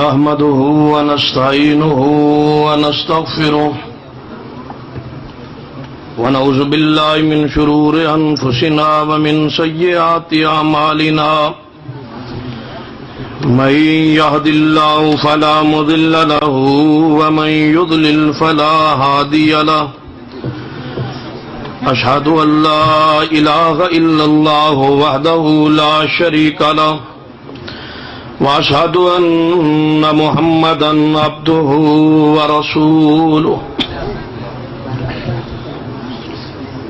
نحمده ونستعينه ونستغفره ونعوذ بالله من شرور أنفسنا ومن سيئات أعمالنا من يهد الله فلا مضل له ومن يضلل فلا هادي له أشهد أن لا إله إلا الله وحده لا شريك له وأشهد أن محمدا عبده ورسوله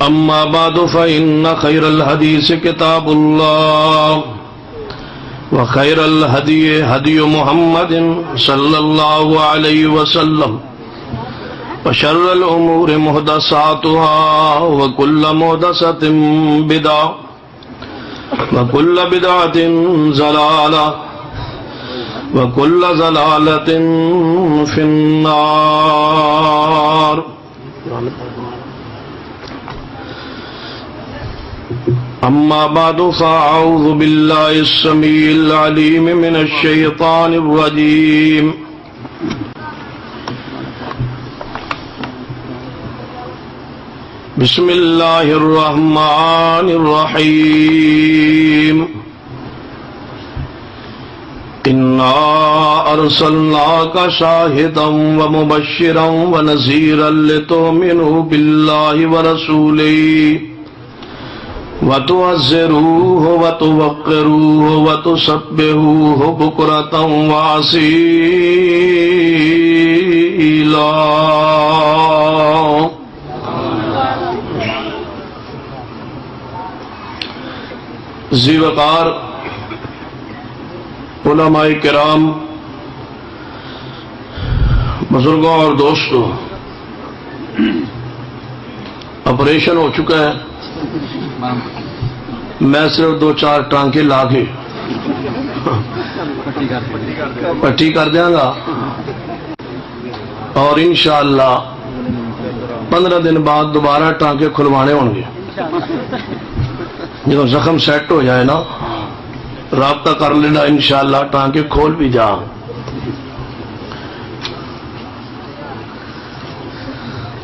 أما بعد فإن خير الحديث كتاب الله وخير الهدي هدي محمد صلى الله عليه وسلم وشر الأمور محدثاتها وكل محدثة بدعة وكل بدعة ضلالة وكل ضلالة في النار. أما بعد فأعوذ بالله السميع العليم من الشيطان الرجيم. بسم الله الرحمن الرحيم. إنا أرسلناك شاهدا ومبشرا ونذيرا لتؤمنوا بالله ورسوله وتعزروه وتوقروه وتسبحوه بكرة وأصيلا. ذی وقار علماء کرام، بزرگوں اور دوستوں، آپریشن ہو چکا ہے. میں صرف 2-4 ٹانکے لا کے پٹی کر دیا گا اور انشاءاللہ 15 دن بعد دوبارہ ٹانکے کھلوانے ہوں گے. جب زخم سیٹ ہو جائے نا، رابطہ کر لینا، انشاءاللہ ٹانکے کھول بھی جا.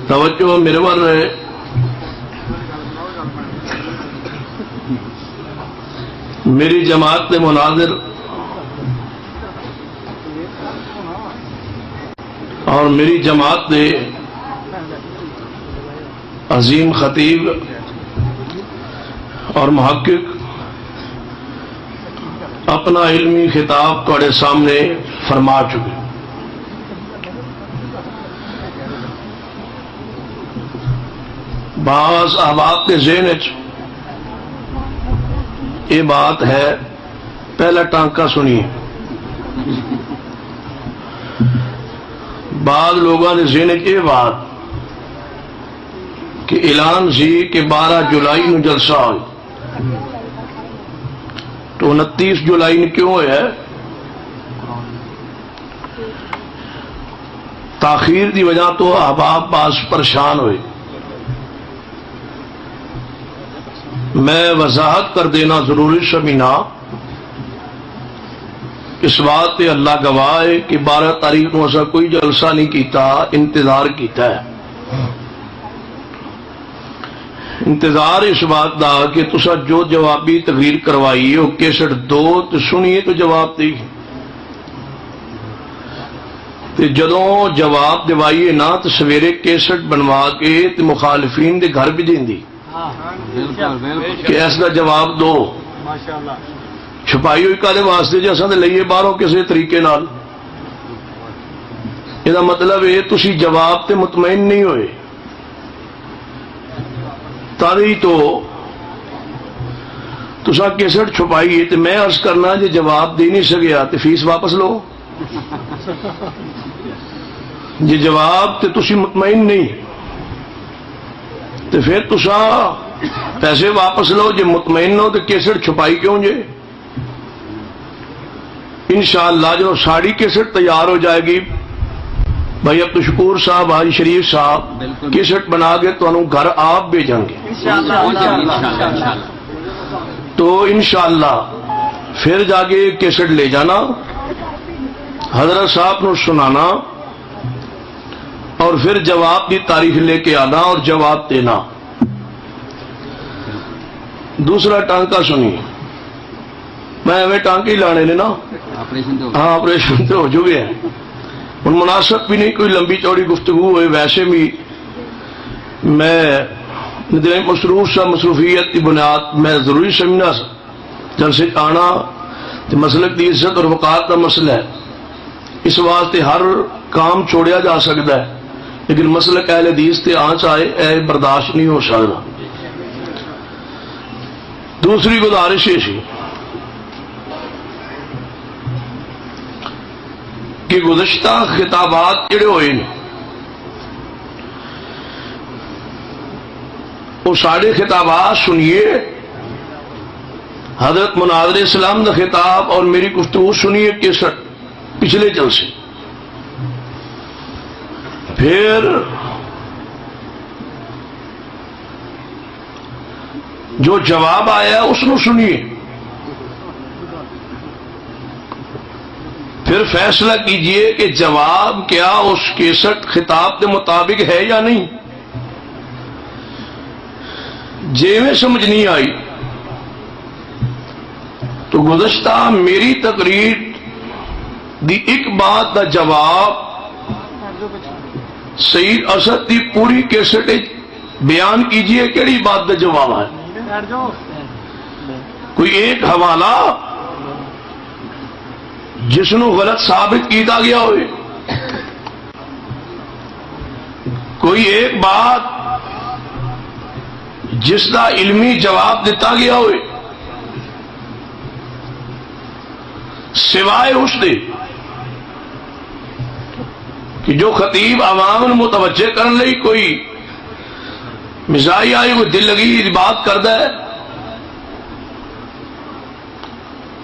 توجہ میرے ور رہے. میری جماعت کے مناظر اور میری جماعت کے عظیم خطیب اور محقق اپنا علمی خطاب تھوڑے سامنے فرما چکے. بعض احباب کے ذہن یہ بات ہے، پہلا ٹانکا سنیے. بعض لوگوں نے ذہن یہ بات کہ اعلان سی کہ 12 جولائی نو جلسہ ہو، تو 29 جولائی نے کیوں ہے؟ تاخیر دی وجہ تو احباب بعض پریشان ہوئے. میں وضاحت کر دینا ضروری سمجھنا، اس بات پہ اللہ گواہ ہے کہ 12 تاریخ کو ایسا کوئی جلسہ نہیں کیتا، انتظار کیتا ہے. انتظار اس بات دا کہ تسا جو جوابی تقریر کروائی وہ کیسٹ دو تو سنیے تو جواب دی. جدوں جواب دیوائیے نا تو سویرے کیسٹ بنوا کے مخالفین دے گھر بھی دیں دی کہ ایسا جواب دو. چھپائی ہوئی کالے واسطے جی اصل لئیے باہروں کسی طریقے نال. یہ مطلب ہے تسی جواب تے مطمئن نہیں ہوئے، تاری تو تسا کیسٹ چھپائی ہے. تو میں عرض کرنا جی جواب دے نہیں سکیا تو فیس واپس لو. جی جواب تے تسی مطمئن نہیں تو پھر تسا پیسے واپس لو. جی مطمئن ہو تو کیسٹ چھپائی کیوں جے؟ انشاءاللہ جو ساڑی کیسٹ تیار ہو جائے گی، بھائی عبدالشکور صاحب، حاجی شریف صاحب کیسٹ بنا کے تو انہوں گھر آپ بھیجیں گے تو انشاءاللہ پھر جا کے کیسٹ لے جانا حضرت صاحب نو سنانا اور پھر جواب کی تاریخ لے کے آنا اور جواب دینا. دوسرا ٹانکا سنی، میں ایویں ٹانکے ہی لانے نے نا، ہاں آپریشن تو ہو چکے ہیں. ہوں مناسب بھی نہیں کوئی لمبی چوڑی گفتگو ہوئے، ویسے بھی میں مصروف سا مصروفیت کی بنیاد میں ضروری سمجھنا جلسے آنا تو مسلک کی عزت اور وقار کا مسئلہ ہے، اس واسطے ہر کام چھوڑیا جا سکتا ہے، لیکن مسلک اہل حدیث تے آنچ آئے اے برداشت نہیں ہو سکتا. دوسری گزارش یہ سی کہ گزشتہ خطابات جڑے ہوئے ہیں وہ سارے خطابات سنیے، حضرت مناظر اسلام کا خطاب اور میری گفتگو سنیے کیسٹ پچھلے جلسے، پھر جو جواب آیا اس کو سنیے، پھر فیصلہ کیجئے کہ جواب کیا اس کیسٹ خطاب کے مطابق ہے یا نہیں. جے میں سمجھ نہیں آئی تو گزشتہ میری تقریر دی ایک بات کا جواب سعید اسد دی پوری کیسٹ بیان کیجئے کیڑی بات کا جواب ہے. کوئی ایک حوالہ جس نو غلط ثابت کیتا گیا ہوئے، کوئی ایک بات جس کا علمی جواب دیتا گیا ہوئے، سوائے اس دے کہ جو خطیب عوام متوجہ کرنے لئی کوئی مزاحی آئی کوئی دل لگی بات کرتا ہے،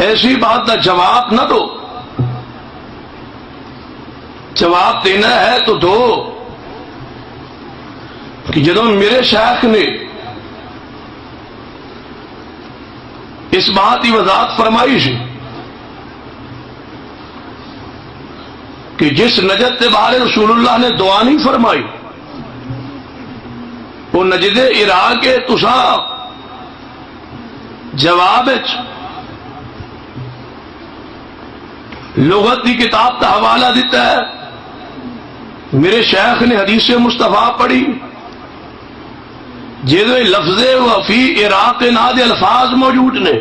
ایسی بات کا جواب نہ دو. جواب دینا ہے تو دو کہ جدوں میرے شیخ نے اس بات کی وضاحت فرمائی سی کہ جس نجد کے بارے رسول اللہ نے دعا نہیں فرمائی وہ نجد عراق کے تسا جواب لغت کی کتاب کا حوالہ دیتا ہے. میرے شیخ نے حدیث مصطفیٰ پڑھی جیسے لفظ وفی عراق ناد الفاظ موجود نے،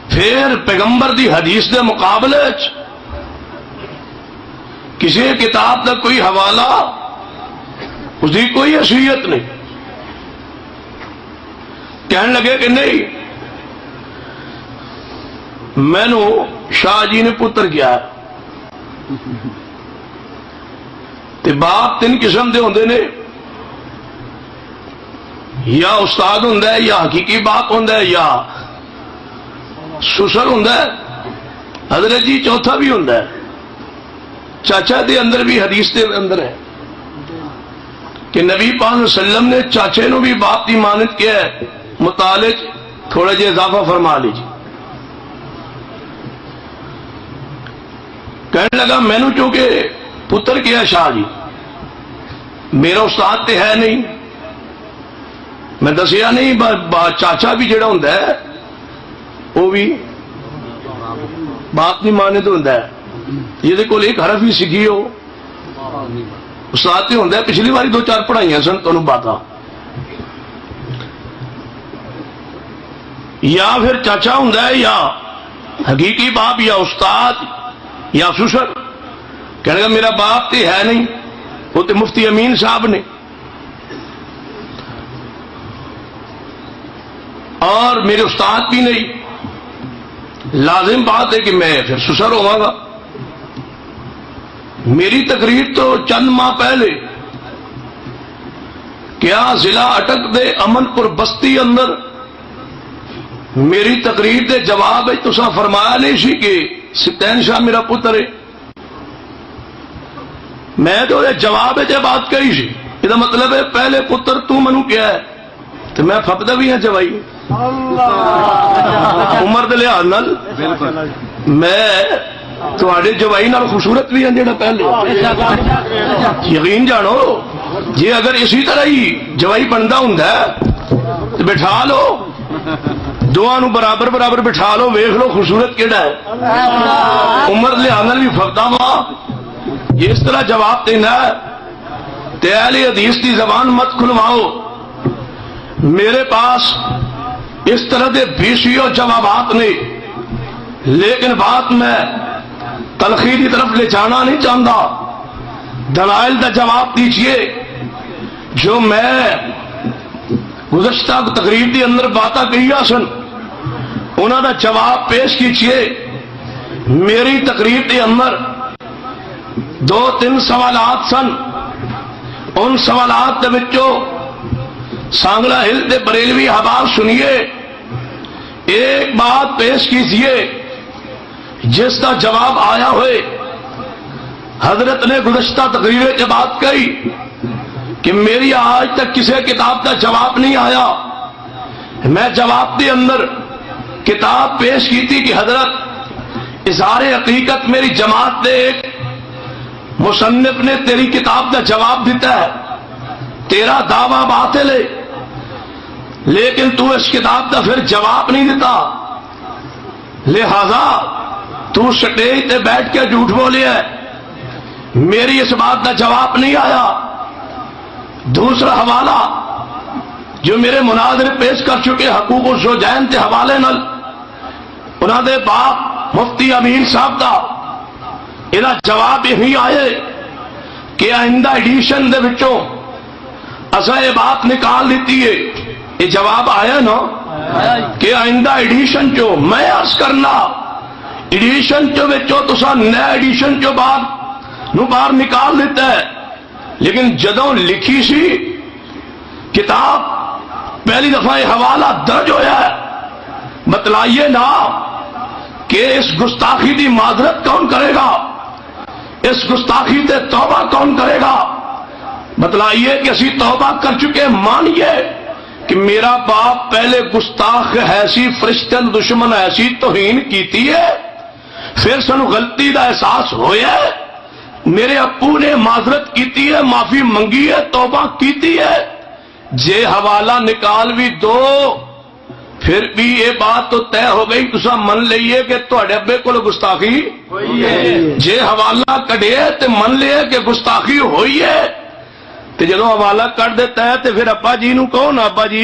پھر پیغمبر دی حدیث دے مقابلے کسی کتاب کا کوئی حوالہ اس کی کوئی حیثیت نہیں. کہنے لگے کہ نہیں میں نو شاہ جی نے پتر کیا تے باپ تین قسم دے ہوندے نے، یا استاد ہوندا ہے، یا حقیقی باپ ہوندا ہے، یا سسر ہوندا ہے. حضرت جی چوتھا بھی ہوندا ہے. چاچا دے اندر بھی حدیث دے اندر ہے کہ نبی پاک صلی اللہ علیہ وسلم نے چاچے نو بھی باپ کی مانت کیا ہے. مطالعے تھوڑا جہا اضافہ فرما لیجیے. کہنے لگا میں نو چونکہ پتر کیا شاہ جی میرا استاد تے ہے نہیں، میں دسیا نہیں چاچا بھی جڑا ہوندا ہے وہ بھی باپ نہیں مانے تو ہوندا ہے. یہ کول ایک حرف ہی سیکھی ہو استاد تے ہوندا ہے. پچھلی باری 2-4 پڑھائیاں سن تانوں باتاں. یا پھر چاچا ہوندا ہے یا حقیقی باپ یا استاد یا سسر. کہنے گا میرا باپ تے ہے نہیں، وہ تے مفتی امین صاحب نے، اور میرے استاد بھی نہیں. لازم بات ہے کہ میں پھر سسر ہوا گا. میری تقریر تو چند ماہ پہلے کیا ضلع اٹک دے امن پور بستی اندر میری تقریر دے جواب تسا فرمایا نہیں سی کہ ستین شاہ میرا پتر ہے. میں تو جواب بات کہی سی. یہ مطلب ہے پہلے پتر تو منو کیا ہے تو میں پھپدا بھی ہاں جوائی. عمر دے لحاظ نال میں تواڈے جوائی نال خوبصورت بھی ہیں جڑا پہلے یقین جانو جی اگر اسی طرح ہی جوائی بنتا ہوں تو بٹھا لو دونوں برابر برابر بٹھا لو ویخ لو خوبصورت کیڑا ہے عمر لحاظ نال بھی فردا وا اس طرح جواب دینا ہے تے اہل حدیث کی زبان مت کھلواؤ میرے پاس اس طرح کے بیسیوں جوابات نہیں لیکن بات میں تلخی کی طرف لے جانا نہیں چاہتا دلائل کا جواب دیجئے جو میں گزشتہ تقریر کے اندر باتیں کہی سن انہوں کا جواب پیش کیجئے میری تقریر کے اندر 2-3 سوالات سن ان سوالات کے وچوں سانگلا ہل دے بریلوی احباب سنیے ایک بات پیش کیجئے جس کا جواب آیا ہوئے حضرت نے گزشتہ تقریر کے بات کہی کہ میری آج تک کسی کتاب کا جواب نہیں آیا میں جواب کے اندر کتاب پیش کی تھی کہ حضرت اظہار حقیقت میری جماعت دے ایک مصنف نے تیری کتاب کا جواب دیتا ہے تیرا دعویٰ باطل ہے لیکن تو اس کتاب کا پھر جواب نہیں دیتا لہذا تو سٹیج تے بیٹھ کے جھوٹ بولے ہے میری اس بات کا جواب نہیں آیا دوسرا حوالہ جو میرے مناظر پیش کر چکے حقوق الزوجین کے حوالے نال انہوں نے باپ مفتی امین صاحب کا یہ جواب یہی آئے کہ آئندہ ایڈیشن دے وچوں اسا یہ بات نکال دیتی ہے یہ جواب آیا نا کہ آئندہ ایڈیشن چو میں عرض کرنا ایڈیشن چو وچوں تسا نیا ایڈیشن چو باہر نکال دیتا ہے لیکن جدوں لکھی سی کتاب پہلی دفعہ یہ حوالہ درج ہویا ہے بتلائیے نا کہ اس گستاخی دی معذرت کون کرے گا اس گستاخی تے توبہ کون کرے گا بتلائیے کہ اسی توبہ کر چکے مانیے کہ میرا باپ پہلے گستاخ ایسی فرشتن دشمن ایسی توہین کیتی ہے پھر سنو غلطی دا احساس ہویا ہے میرے ابو نے معذرت کیتی ہے معافی منگی ہے توبہ کیتی ہے جے حوالہ نکال بھی دو پھر بھی یہ بات تو طے ہو گئی تسا من لئیے کہ تہاڈے ابے کول گستاخی ہوئی ہے جے حوالہ کڈے تے من لئے کہ گستاخی ہوئی ہے تے جدوں حوالہ کٹ دیتا ہے تے پھر ابا جی نو کہو نا ابا جی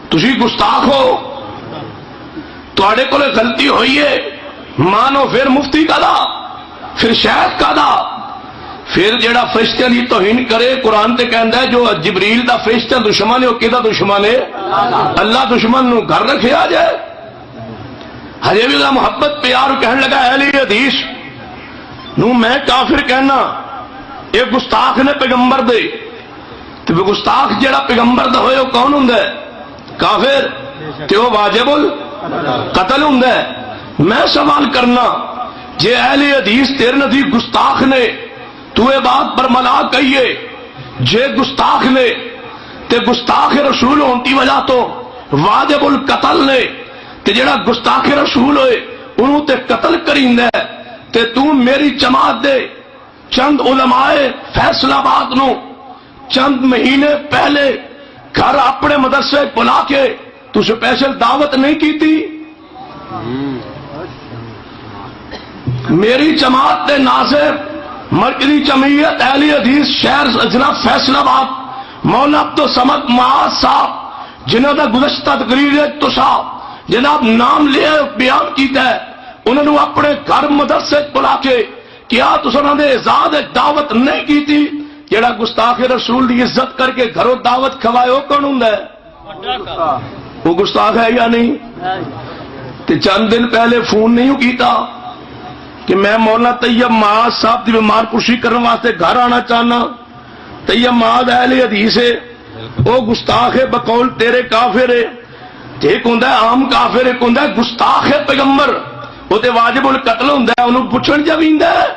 تسی گستاخ ہو تہاڈے کول غلطی ہوئی ہے مانو پھر مفتی کا دا پھر شیخ کا دا پھر جڑا فرشتہ دی توہین کرے قرآن تے کہندا ہے جو جبریل دا فرشتہ دشمن ہے وہ کدا دشمن ہے اللہ دشمن نو گھر رکھے آ جائے ہجے بھی محبت پیار کہنے لگا اہل حدیث نو میں کافر کہنا یہ گستاخ نے پیغمبر دے تو گستاخ جڑا پیغمبر دا ہوئے وہ کون ہوندا ہے کافر تے وہ واجب القتل ہوندا ہے میں سوال کرنا جے اہل حدیث تیرے نزدیک گستاخ نے تو یہ بات برملا کہیے جے گستاخ نے تے گستاخ رسول ہونے کی وجہ تو واجب القتل نے تے جڑا گستاخ رسول ہوئے انہوں تے قتل کریندا ہے تے تو میری جماعت دے چند علماء فیصلہ آباد نو چند مہینے پہلے گھر اپنے مدرسے بلا کے تو سپیشل دعوت نہیں کی تھی میری جماعت دے ناظر مرکزی جمعیت اہل حدیث شہر جناب فیصلہ آباد مولانا عبدالصمد معاذ صاحب جنہوں نے گزشتہ تقریر تو صاحب جناب نام لے بیان کیتا ہے انہوں نے اپنے گھر مدرسے بلا کے کیا تو انہوں نے اعزاز دعوت نہیں کی تھی جڑا گستاخ رسول کی عزت کر کے گھروں دعوت کھوائے وہ کون ہوں وہ گستاخ ہے یا نہیں تے چند دن پہلے فون نہیں کیتا کہ میں مولانا طیب معاذ صاحب کی بیمار پرسی کرنے واسطے گھر آنا چاہنا طیب معاذ اہل حدیث ہے وہ گستاخ ہے بقول تیرے کافر ہے ایک ہوں عام کافر ایک ہوں گستاخ ہے پیغمبر وہ تے واجب القتل ہوں انہوں پوچھن جاویندہ ہے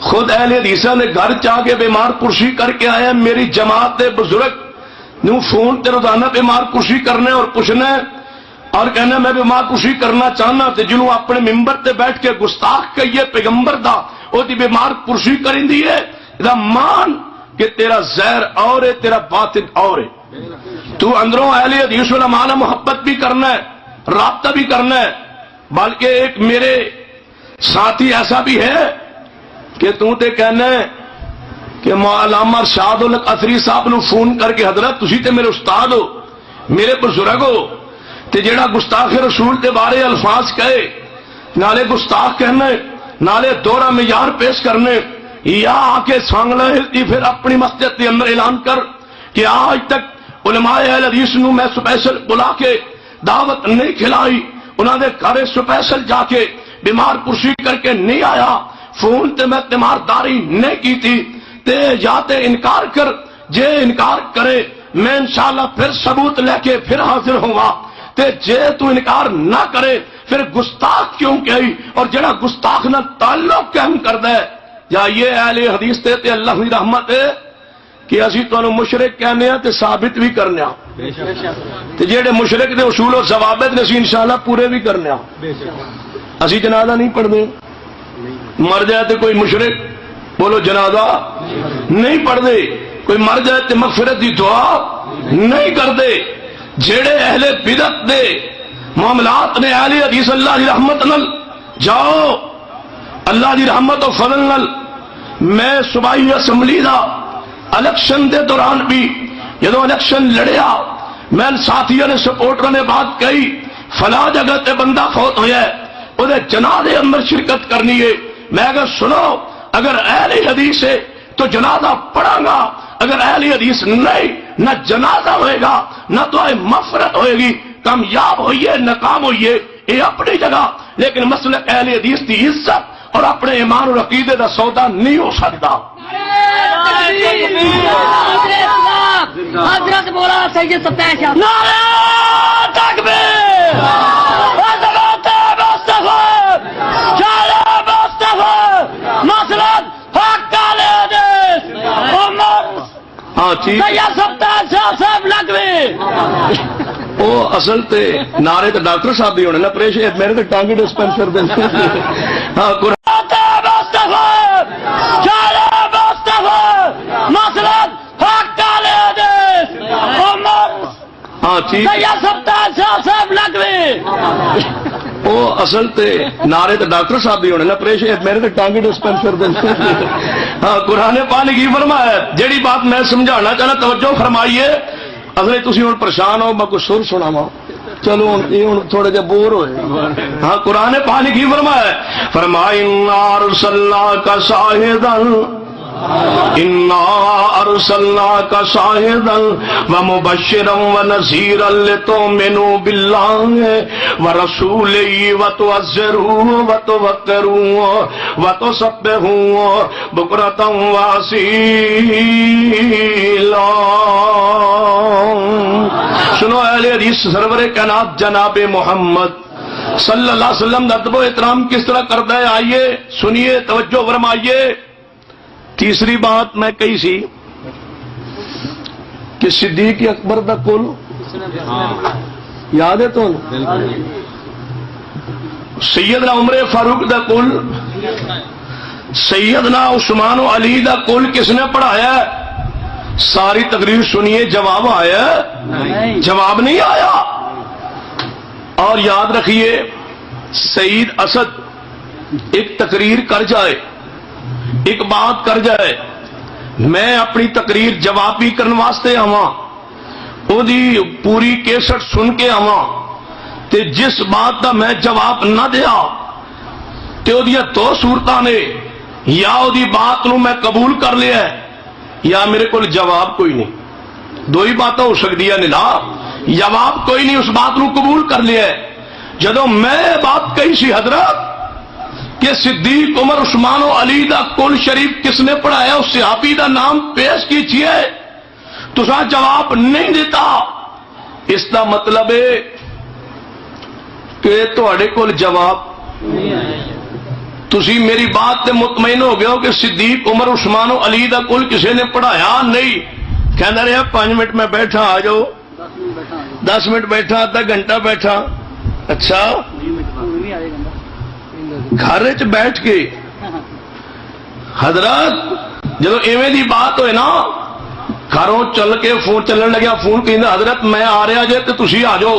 خود اہل حدیثہ نے گھر چاہ کے بیمار پرسی کر کے آیا میری جماعت بزرگ نو فون تے روزانہ بیمار کشی کرنا اور پوچھنا اور کہنا میں بیمار کشی کرنا چاہنا تے جنوں اپنے ممبر تے بیٹھ کے گستاخ کہیے پیغمبر دا او دی بیمار کشی کریندی ہے دا مان کہ تیرا زہر اور ہے تیرا باطن اور ہے. تو اندروں اہل حدیث علماء نے محبت بھی کرنا ہے رابطہ بھی کرنا ہے. بلکہ ایک میرے ساتھی ایسا بھی ہے کہ تو تے کہنا ہے کہ علامہ ارشاد القصری صاحب نو فون کر کے حضرت تسی تے میرے استاد ہو میرے بزرگ ہو تے جیڑا گستاخ رسول دے بارے الفاظ کہے نالے گستاخ کہنے نالے دورہ معیار پیش کرنے یا آ کے سانگلا ہلتی پھر اپنی مسجد کے اندر اعلان کر کہ آج تک علماء اہل حدیث نو میں سپیشل بلا کے دعوت نہیں کھلائی انہوں نے گھر سپیشل جا کے بیمار پرسی کر کے نہیں آیا فون تے میں تیمارداری نہیں کی تھی تے یا تے انکار کر جے انکار کرے میں انشاءاللہ پھر ثبوت لے کے پھر حاضر ہوں گا تے جے تو انکار نہ کرے پھر گستاخ کیوں کہی اور جڑا گستاخ نہ تعلق قائم کر دے یا یہ اہل حدیث تے اللہ کی رحمت ہے کہ اسی تانوں مشرک کہنے ہیں تے ثابت بھی کرنے ہیں تے جڑے مشرک دے اصول و ضوابط نے اسی انشاءاللہ پورے بھی کرنے ہیں. اسی جنازہ نہیں پڑھ دے مر جائے تے کوئی مشرک بولو جنازہ نہیں پڑھ دے کوئی مر جائے تے مغفرت دی دعا نہیں کر دے. جڑے اہل بدعت دے معاملات نے اہل حدیث اللہ دی رحمت نال جاؤ اللہ دی رحمت و فضل نال. میں صوبائی اسمبلی دا الیکشن دے دوران بھی جدو الیکشن لڑیا میں ساتھیوں نے سپورٹر نے بات کہی فلاں جگہ تے بندہ فوت ہویا ہے وہ جنازے اندر شرکت کرنی ہے. میں اگر سنو اگر اہل حدیث ہے تو جنازہ پڑھا گا اگر اہل حدیث نہیں نہ جنازہ ہوئے گا نہ تو مغفرت ہوئے گی کامیاب ہوئیے ناکام ہوئیے یہ اپنی جگہ لیکن مسلک اہل حدیث کی عزت اور اپنے ایمان اور عقیدے کا سودا نہیں ہو سکتا. حضرت مولانا سید ستائش نعرہ تکبیر مسلک حق والے حدیث عمر ہاں ٹھیک سید ستائش صاحب لگوی وہ اصل تے نعرے تے ڈاکٹر صاحب بھی ہونے نا پریش میرے تے ٹانگی ڈسپینسر دے ہاں قرآن مسلک حق والے حدیث عمر ہاں ٹھیک سید ستائش صاحب لگوی وہ اصل تے نعرے تے ڈاکٹر صاحب بھی ہونے نا پریش میرے تے ٹانگی ڈسپینسر دے ہاں قرآن پاک کی فرمایا جیڑی بات میں سمجھانا چاہنا توجہ فرمائیے. اصل تھی ہوں پریشان ہو میں کوئی سر سناوا چلو ہوں تھوڑے جہ بور ہوئے. ہاں قرآن پاک کی فرمایا فرمایا ارسلناک شاہدا انا ارسلناک شاہدا ومبشرا ونذیرا لتؤمنوا باللہ ورسولہ وتعزروہ وتوقروہ وتسبحوہ بکرۃ واصیلا. سنو اہل حدیث سرور کائنات جناب محمد صلی اللہ علیہ وسلم ادب و احترام کس طرح کرتا ہے آئیے سنیے توجہ فرمائیے. تیسری بات میں کہی سی کہ صدیق اکبر دا کل یاد ہے تو سیدنا عمر فاروق دا کل سیدنا عثمان و علی دا کل کس نے پڑھایا ہے؟ ساری تقریر سنیے جواب آیا جواب نہیں آیا. اور یاد رکھیے سعید اسد ایک تقریر کر جائے ایک بات کر جائے میں اپنی تقریر جواب بھی کرنے واسطے آواں او دی پوری کیسٹ سن کے آواں تے جس بات دا میں جواب نہ دیا تے او دیا دو صورتاں نے یا او دی بات نو میں قبول کر لیا ہے یا میرے کو جواب کوئی نہیں. دو ہی باتیں ہو سکتی ہیں نا جواب کوئی نہیں اس بات نو قبول کر لیا ہے. جدو میں بات کہی سی حضرت کہ صدیق عمر عثمان و علی دا کل شریف کس نے پڑھایا اس صحابی دا نام پیش کیجئے تو سا جواب نہیں دیتا. اس دا مطلب ہے کہ تواڈے کول جواب تسی میری بات تے مطمئن ہو گئے ہو کہ صدیق عمر عثمان و علی دا کل کسے نے پڑھایا نہیں کہنا رہا 5 منٹ میں بیٹھا آ جاؤ، 10 منٹ بیٹھا، آدھا گھنٹہ بیٹھا. اچھا گھر چ بیٹھ کے حضرت جب ایویں دی بات ہوئے نا، گھروں چل کے فون چلن لگیا، فون کہ حضرت میں آ رہا جے تو تسی آ جاؤ.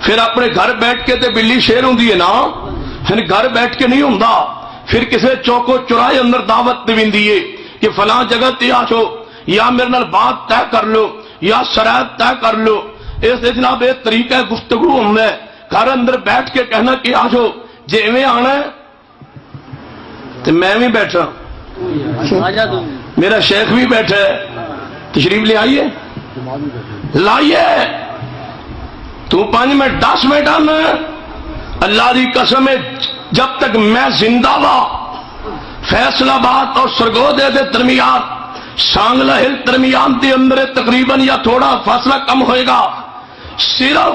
پھر اپنے گھر بیٹھ کے تے بلی شیر ہوں ہے نا، یعنی گھر بیٹھ کے نہیں ہوں، پھر کسی چوکو چوراہے اندر دعوت دیندی ہے کہ فلاں جگہ تے آ جاؤ، یا میرے نال بات طے کر لو، یا شرائط طے کر لو. اس جناب یہ طریقہ گفتگو ہوتا ہے. گھر اندر بیٹھ کے کہنا کہ آ جاؤ، جی ایویں آنا ہے تو میں بھی بیٹھا، میرا شیخ بھی بیٹھا ہے، تشریف لے آئیے لائیے. تو 5 منٹ 10 منٹ آنا، اللہ دی قسم ہے جب تک میں زندہ وا فیصلہ باد اور سرگودے دے درمیان سانگلہ ہل درمیان دے اندر تقریباً یا تھوڑا فاصلہ کم ہوئے گا، صرف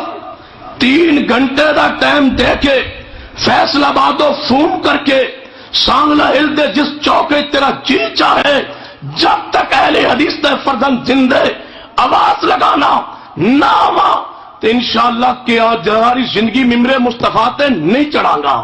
3 گھنٹے دا ٹائم دے کے فیصلہ بادو فون کر کے سانگلہ ہل دے جس چوکے تیرا جی چاہے، جب تک اہل حدیث تے فرزند زندے آواز لگانا نہ ہوا تو انشاءاللہ کیا جاری زندگی ممبر مصطفیٰ تے نہیں چڑھاں گا.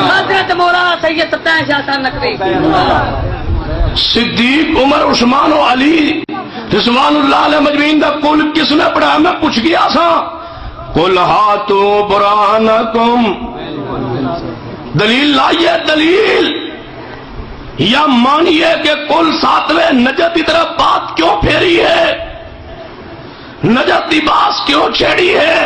حضرت مولانا سید ستائیں شاہ صاحب نقوی، صدیق عمر عثمان و علی رضوان اللہ علیہ مجمعین دا کل کس نے پڑھایا؟ میں پوچھ گیا سا. قل ہاتوا برہانکم، دلیل لائیے، دلیل یا مانیے کہ کل 7ویں نجت کی طرف بات کیوں پھیری ہے، نجت کی باس کیوں چھیڑی ہے.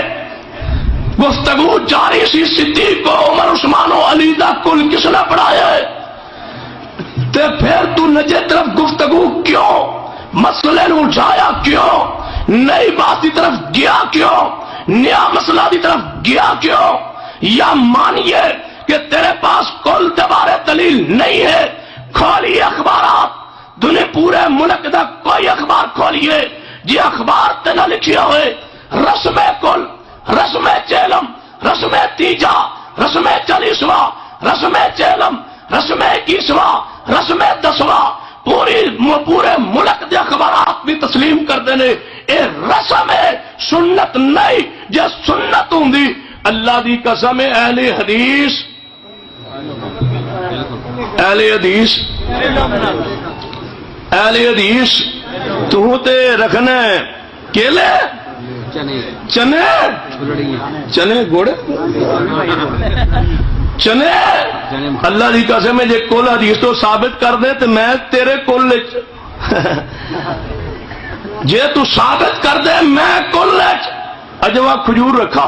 گفتگو جاری سی، صدیق کو عمر عثمان و علی دا کل کس نے پڑھایا ہے، تے پھر تو نجت طرف گفتگو کیوں، مسئلے نو اٹھایا کیوں، نئی بات کی طرف گیا کیوں، نیا مسئلہ کی طرف گیا کیوں؟ یا مانیے کہ تیرے پاس کل دوبارہ دلیل نہیں ہے، کھولیے اخبارات، دنیا پورے ملک دا کوئی اخبار کھولیے جی اخبار تے نہ لکھیا ہوئے رسم کل، رسم چیلم، رسم تیجا، رسم 40واں، رسم چیلم، رسم 21واں، رسم 10واں، پورے ملک دے اخبارات بھی تسلیم کر دینے. اے رسم ہے، سنت نہیں. جے سنت ہوں دی اللہ دی قسم ہے اہل حدیث، اہل حدیث، اہل حدیث تو تے رکھنے کیلے چنے، چنے گوڑے چنے. اللہ دی قسم ہے جے کل حدیث تو ثابت کر دے تو میں تیرے کل جے تو ثابت کر دے میں کل اجوا کھجور رکھا،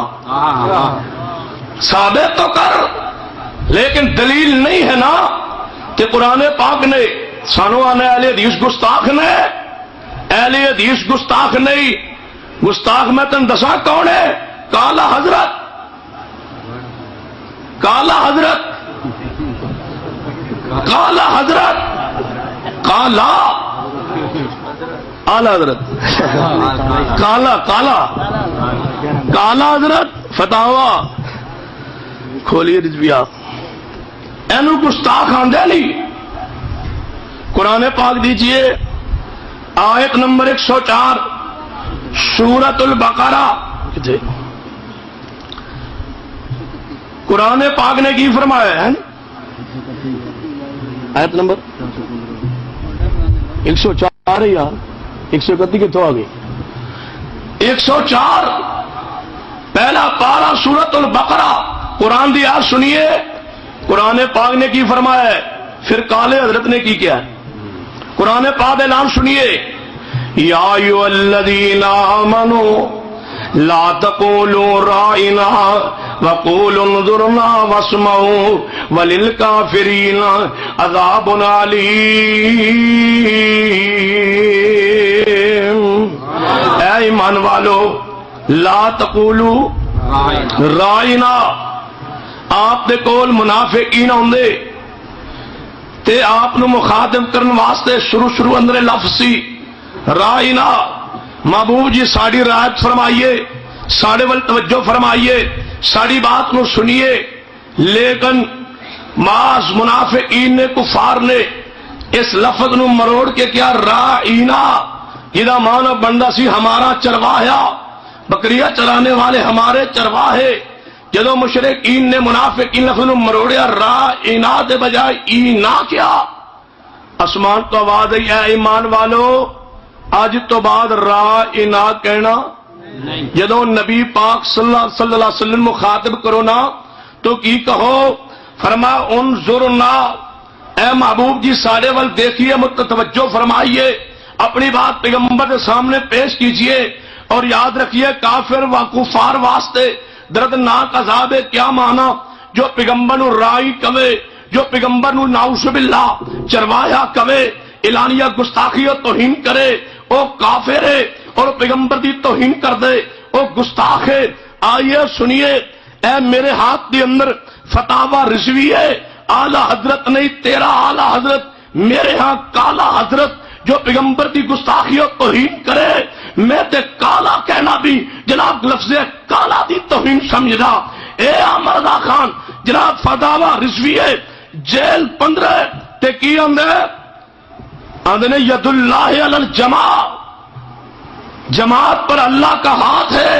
ثابت تو کر لیکن دلیل نہیں ہے نا. کہ قرآن پاک نے سانو آنے اہل حدیث گستاخ نے، اہل حدیث گستاخ نہیں. گستاخ میں تن دسا کون ہے؟ کالا حضرت، کالا حضرت، کالا حضرت، کالا اعلی حضرت، کالا کالا کالا حضرت فتاوا کھولیے رضویہ. اینو گستاخ آندے نہیں. قرآن پاک دیجئے آیت نمبر 104 سورۃ البقرہ. قرآن پاک نے کی فرمایا ہے؟ آیت نمبر 104 ہے یار، 131 کتوں آ گئی؟ 104 پہلا پارا سورۃ البقرہ قرآن دی آیت سنیے. قرآن پاک نے کی فرمایا ہے، پھر کالے حضرت نے کی کیا ہے؟ قرآن پاک اعلان سنیے، یا ایھا الذین آمنوا لا تقولوا رائنا وقولوا انظرنا واسمعوا وللکافرین عذاب علیم. اے ایمان والو لا تقولوا رائنا، آپ دے کول منافقین ہوندے تے آپ نو مخاطب کرن واسطے شروع اندر لفظ سی رائنا. محبوب جی ساڑی رعایت فرمائیے، ساڑے ول توجہ فرمائیے، ساڑی بات نو سنیے. لیکن بعض منافقین نے، کفار نے اس لفظ نو مروڑ کے کیا راعینا، جدا معنی بندہ سی ہمارا چرواہا، بکریاں چرانے والے ہمارے چرواہے. جدو مشرکین نے منافقین لفظ نو مروڑیا راعینا دے بجائے اینا کیا، آسمان تو آواز آئی اے ایمان والو آج تو بعد راعینا کہنا. جدو نبی پاک صلی اللہ علیہ وسلم مخاطب کرو نا تو کی کہو، فرما انظرنا، اے محبوب جی سارے ول دیکھیے، متوجہ فرمائیے، اپنی بات پیغمبر کے سامنے پیش کیجئے. اور یاد رکھیے کافر و کفار واسطے دردناک عذاب ہے. کیا مانا؟ جو پیغمبر نو رائی کوے، جو پیغمبر نو نعوذ باللہ چروایا کوے، اعلانیہ گستاخی و توہین کرے، او کافر ہے اور پیغمبر دی توہین کر دے، او گستاخ ہے. آئیے سنیے، اے میرے ہاتھ کے اندر فتاوی رضوی ہے، اعلی حضرت نہیں تیرا اعلی حضرت، میرے ہاں کالا حضرت جو پیغمبر دی گستاخی و توہین کرے، میں تے کالا کہنا بھی جناب لفظ کالا دی توہین سمجھنا. اے امردا خان جناب فتاوی رضوی ہے، جیل 15 تے کی آندے ید اللہ علی الجماع، جماعت پر اللہ کا ہاتھ ہے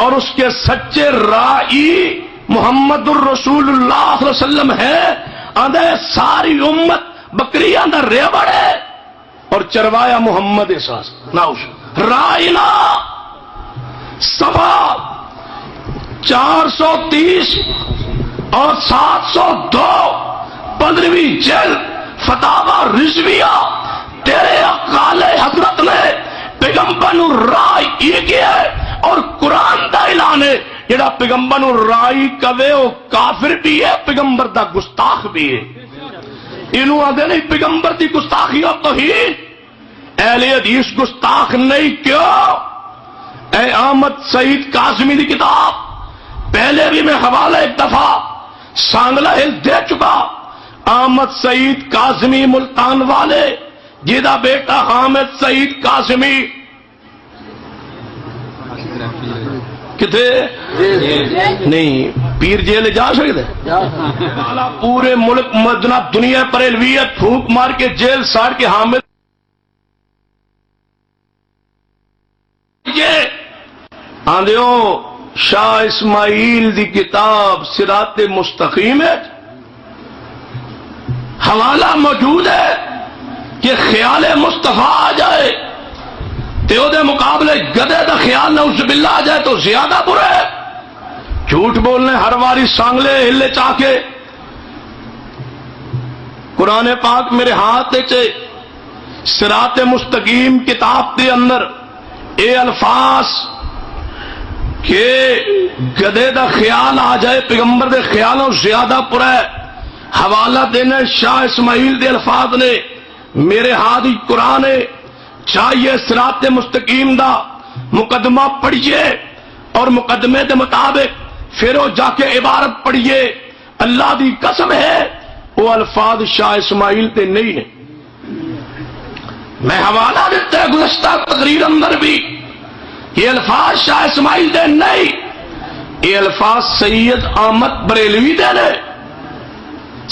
اور اس کے سچے رائی محمد الرسول اللہ صلی اللہ علیہ وسلم ہے. آندے ساری امت بکریاں دا ریوڑ ہے اور چروایا محمد احساس ناؤش رائنا. صفحہ 430 اور 702 15ویں جلد فتاوی رضویہ. تیرے اقال حضرت نے پیغمبر نو رائی کیا ہے اور قرآن دا اعلان ہے جڑا پیغمبر نو رائی کوے او کافر بھی ہے، پیغمبر دا گستاخ بھی ہے. انہوں آدھے نہیں پیغمبر دی گستاخی اور توہین، اہل حدیث گستاخ نہیں. کیوں؟ اے احمد سعید کاظمی دی کتاب پہلے بھی میں حوالہ ایک دفعہ سانگلہ ہل دے چکا. احمد سعید کاظمی ملتان والے جیدہ بیٹا حامد سعید کاظمی کتے نہیں پیر جیل جا سکتے پورے ملک جناب دنیا پر علویت پھونک مار کے جیل ساڑ کے حامد آندھیو شاہ اسماعیل دی کتاب صراط مستقیم ہے، حوالہ موجود ہے کہ خیال مصطفیٰ آ جائے تو دے مقابلے گدے دا خیال نعوذ باللہ آ جائے تو زیادہ برا ہے. جھوٹ بولنے ہر واری سانگلے ہلے چاہ کے. قرآن پاک میرے ہاتھ چے صراط مستقیم کتاب کے اندر اے الفاظ کہ گدے دا خیال آ جائے پیغمبر دے خیالوں زیادہ برا ہے. حوالہ دینے شاہ اسماعیل دے الفاظ نے، میرے ہاتھ قرآن ہے. چاہیے صراط مستقیم دا مقدمہ پڑھیے اور مقدمے دے مطابق پھر وہ جا کے عبارت پڑھیے. اللہ دی قسم ہے وہ الفاظ شاہ اسماعیل تے نہیں ہے. میں حوالہ دیتا ہے گزشتہ تقریر اندر بھی یہ الفاظ شاہ اسماعیل دے نہیں، یہ الفاظ سید احمد بریلوی دے نے.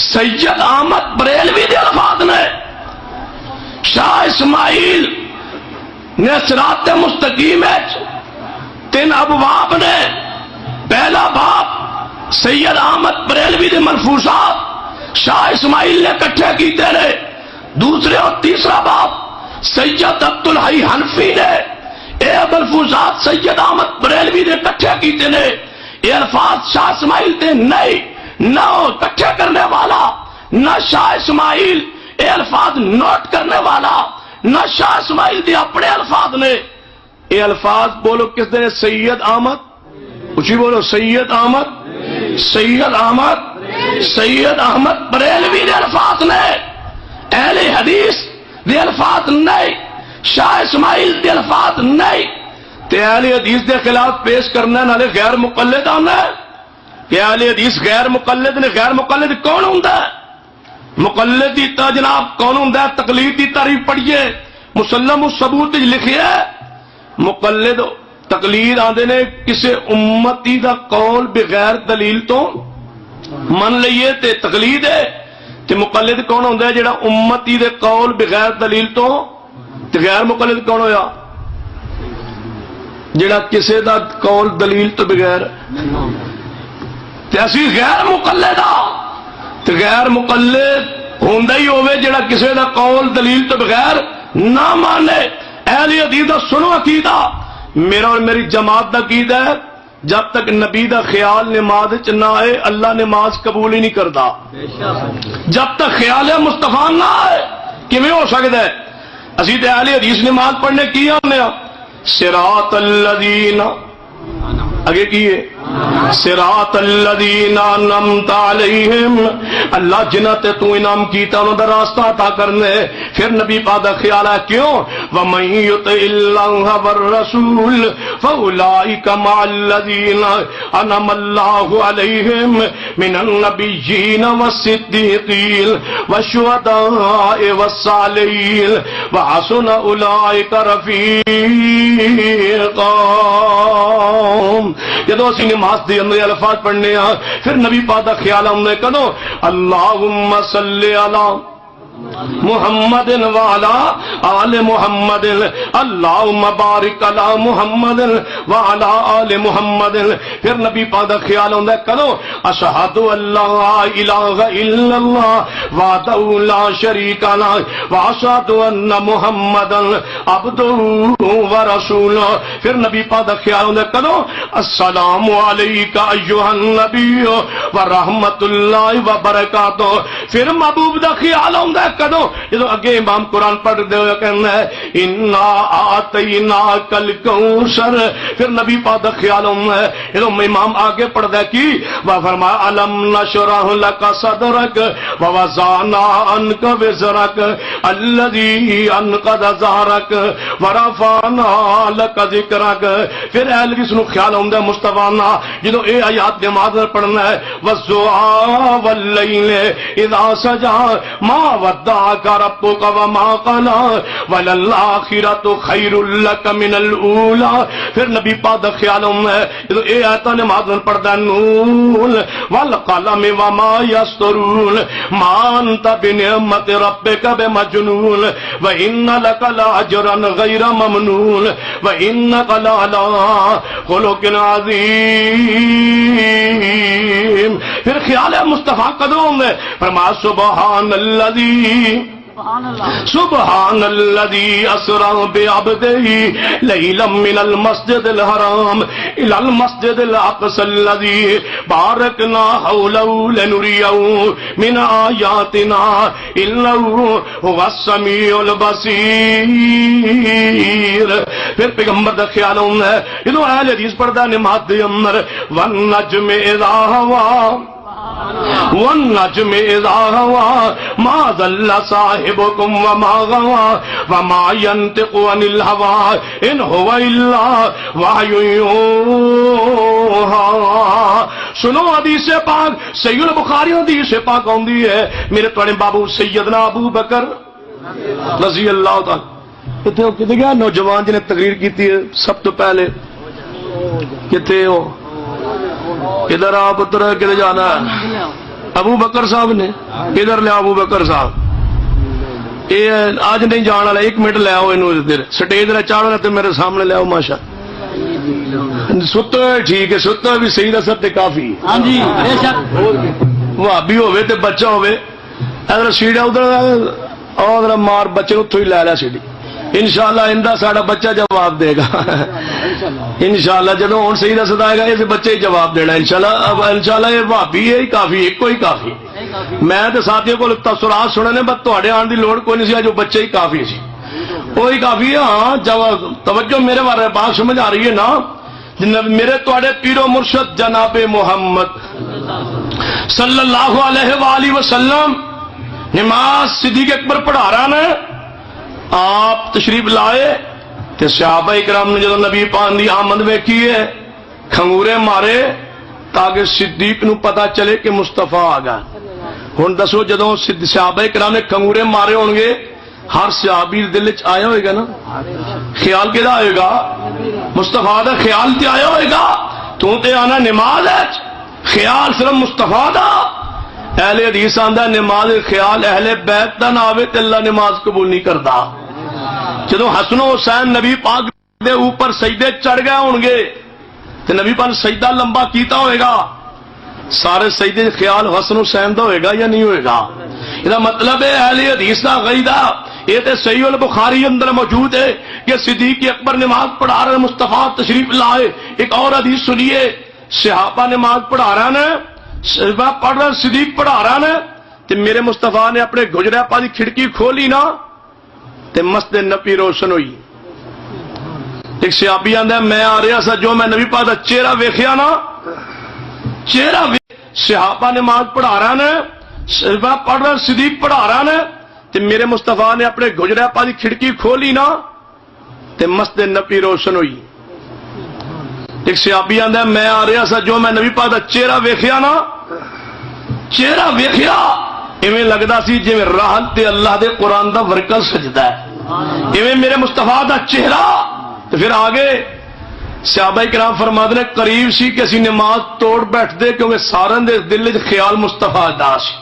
سید احمد بریلوی دے الفاظ نے. شاہ اسماعیل نے صراط مستقیم 3 ابواب نے. پہلا باب سید احمد بریلوی دے ملفوظات شاہ اسماعیل نے کٹھے کیتے نے. دوسرے اور تیسرا باب سید عبد الحی حنفی نے اے ملفوظات سید احمد بریلوی نے کٹھے کیتے نے. یہ الفاظ شاہ اسماعیل دے نہیں، نہ کٹھے کرنے والا، نہ شاہ اسماعیل اے الفاظ نوٹ کرنے والا، نہ شاہ اسماعیل دے اپنے الفاظ نے. اے الفاظ بولو کس نے؟ سید احمد، اچھی بولو سید احمد، سید احمد، سید احمد بریلوی دے الفاظ نے. اہل حدیث دے الفاظ نہیں، شاہ اسماعیل دے الفاظ نہیں. تے اہل حدیث دے خلاف پیش کرنا نالے غیر مقلد آنا ہے کہ اہل حدیث غیر مقلد نے. غیر مقلد کون ہوندا ہے؟ مقلد دی تا جناب کون ہوندا ہے؟ تقلید دی تعریف پڑھیے مسلم الثبوت لکھیا ہے مقلد تقلید آندے نے کسے امتی دا قول بغیر دلیل تو من لئیے تے تقلید ہے، تے مقلد کون ہوندا ہے جڑا امتی دے قول بغیر دلیل تو، تے غیر مقلد کون ہویا جڑا کسے دا قول دلیل تو بغیر، تے اسی غیر مقلد تے غیر مقلد ہوندا ہی ہوے جڑا کسے دا قول دلیل تو بغیر نہ مانے۔ اہل حدیث دا سنو عقیدہ، میرا اور میری جماعت دا عقیدہ ہے جب تک نبی دا خیال نماز چ نہ آئے اللہ نماز قبول ہی نہیں کرتا، جب تک خیال مصطفیٰ نہ آئے کیویں ہو سکتا ہے؟ اسی تے اہل حدیث نماز پڑھنے کی آنے صراط الذین اگے کیے صراط الذین انعمت علیہم، اللہ جنہ تے تو انعام کیتا انہوں دا راستہ عطا کرنے۔ پھر نبی پاک دا خیال ہے کیوں وَمَن يُطِعِ اللَّهَ وَالرَّسُولَ فَأُولَٰئِكَ مَعَ الَّذِينَ أَنْعَمَ اللَّهُ عَلَيْهِم مِّنَ النَّبِيِّينَ وَالصِّدِّيقِينَ وَالشُّهَدَاءِ وَالصَّالِحِينَ وَحَسُنَ أُولَٰئِكَ رَفِيقًا۔ جدو اسی نماز دے اندر الفاظ پڑھنے ہاں پھر نبی پاک دا خیال ہم نے کدو اللہم صلی علی محمد وعلا آل محمد اللہم بارک علی محمد وعلا آل محمد۔ پھر نبی پاک دا خیال ہوندہ ہے کدو اشہد اللہ الہ الا اللہ وحدہ لا شریک لہ واشہد ان محمد عبدہ ورسولہ۔ پھر نبی پاک دا خیال ہوندہ ہے کدو السلام علیکہ ایہا النبی ورحمت اللہ وبرکاتہ۔ پھر محبوب دا خیال ہوندہ ہے کدو جدو اگے امام قرآن پڑھ دے ہوئے کہنا ہے انا آتیناک الکوثر۔ پھر نبی پاک دا خیال ہونا ہے جدو امام آگے پڑھ دے کی وہ فرمایا الم نشرح لک صدرک ووضعنا عنک وزرک الذی انقض ظہرک ورفعنا لک ذکرک۔ پھر اہل حدیث نو خیال ہوندا ہے مصطفیٰ نا جدو اے آیات نماز پڑھنا ہے والضحیٰ واللیل اذا سجا ما ودعک ربک وما قلى وللآخرۃ خیر لک من الاولی۔ پھر نبی پاک دا خیال ہے جدو اے آیات نماز پڑھدا نون والقلم وما یسطرون ما انت بنعمت ربک بمجنون وان لک لاجرا غیر ممنون وانک لعلی خلق عظیم۔ پھر خیال ہے مصطفیٰ قدروں میں فرمایا سبحان الذی سبحان الذي اسرى بعبده ليلا من المسجد الحرام الى المسجد الاقصى الذي باركنا حوله لنريه من آياتنا انه هو السميع البصير۔ پھر پیغمبر دا خیال ہونا ہے جدو اہل حدیث پڑھدا نماز دے اندر والنجم اذا هوى والنجم اذا هوى ما ضل صاحبكم وما غوى وما ينطق عن الهوى ان هو الا وحی یوحى۔ سنو حدیث پاک صحیح البخاری حدیث پاک ہوندی ہے میرے تواڈے بابو سیدنا ابو بکر رضی اللہ تعالی کتے ہو کتے گیا نوجوان جنہیں تقریر کیتی ہے سب تو پہلے کتے ہو ادھر آپ پتر کدھر جانا ہے ابو بکر صاحب نے ادھر لیا ابو بکر صاحب یہ آج نہیں جان والا ایک منٹ لے آؤ ادھر سٹیج رہ چاڑو نا تو میرے سامنے لے آؤ ماشا ستا ہے ٹھیک ہے ستا بھی صحیح نہ سب کافی ہاں جی بے شک بھابی ہوے تے بچہ ہوے ادھر سیڑھا ادھر اور مار بچے نو اتوں ہی لے لیا سیڑھی انشاءاللہ اندہ ساڑا بچہ جواب دے گا انشاءاللہ جدو ہون صحیح دسدا آئے گا اس بچے ہی جواب دینا انشاءاللہ یہ بھابی ہے کافی ایک کوئی کافی میں تو ساتھیوں کو تاثرات سننے بس تواڈے آن دی لوڑ کوئی نہیں سی جو بچے ہی کافی سی وہی کافی ہے۔ ہاں جواب توجہ میرے بارے بات سمجھ آ رہی ہے نا میرے تواڈے پیر و مرشد جناب محمد صلی اللہ علیہ وآلہ وسلم نماز صدیق اکبر پڑھا رہا نا آپ تشریف لائے تے صحابہ اکرام نے جدو نبی پاک دی آمد ویکھی ہے کھنگورے مارے تاکہ صدیق نو پتا چلے کہ مصطفیٰ آ گیا۔ ہن دسو جدو صحابہ اکرام نے کھنگورے مارے ہون گے ہر صحابی دل وچ آیا ہوئے گا نا خیال کیدا آئے گا مستفا دا خیال تے آیا ہوئے گا، تو تے آنا نماز ہے، خیال صرف مستفا دا۔ اہل حدیث آندا نماز خیال اہل بیت دا نہ آوے تے اللہ نماز قبول نہیں کردا۔ جدو حسن و حسین نبی پاک دے اوپر سجدے چڑھ گئے ہون گے تے نبی پاک سجدہ لمبا کیتا ہوئے گا، سارے سجدے خیال حسن حسین دا ہوئے گا یا نہیں ہوئے گا؟ یہ مطلب ہے اہل حدیث دا عقیدہ یہ تے صحیح البخاری اندر موجود ہے کہ صدیق اکبر نماز پڑھا رہے مصطفیٰ تشریف لائے۔ ایک اور حدیث سنیے، صحابہ نماز پڑھا رہا نا، پڑھ رہا صدیق پڑھا رہا نا تے میرے مصطفیٰ نے اپنے گجرے پا دی کھڑکی کھولی نا تے مسجد نبی روشن ہوئی۔ ایک صحابی آندا میں آ رہا سا، جو میں نبی پاک دا چہرہ ویکھیا نا، چہرہ صحابہ نماز پڑھا رہا نا، پڑھ رہا صدیق پڑھا رہا نا تے میرے مصطفیٰ نے اپنے گجرے پا دی کھڑکی کھولی نا تے مسجد نبی روشن ہوئی۔ ایک صحابی آندا میں آ رہا سا، جو میں نبی پاک دا چہرہ ویکھیا نا، چہرہ ویکھیا ایویں لگدا سی جویں راحل تے اللہ دے قرآن دا ورقہ سجدہ ہے، ایویں میرے مصطفیٰ دا چہرہ۔ تو پھر آگے صحابہ کرام فرماتے ہیں قریب سی کہ اسی نماز توڑ بیٹھ دے، کیونکہ سارن دے دل وچ خیال مصطفیٰ دا سی۔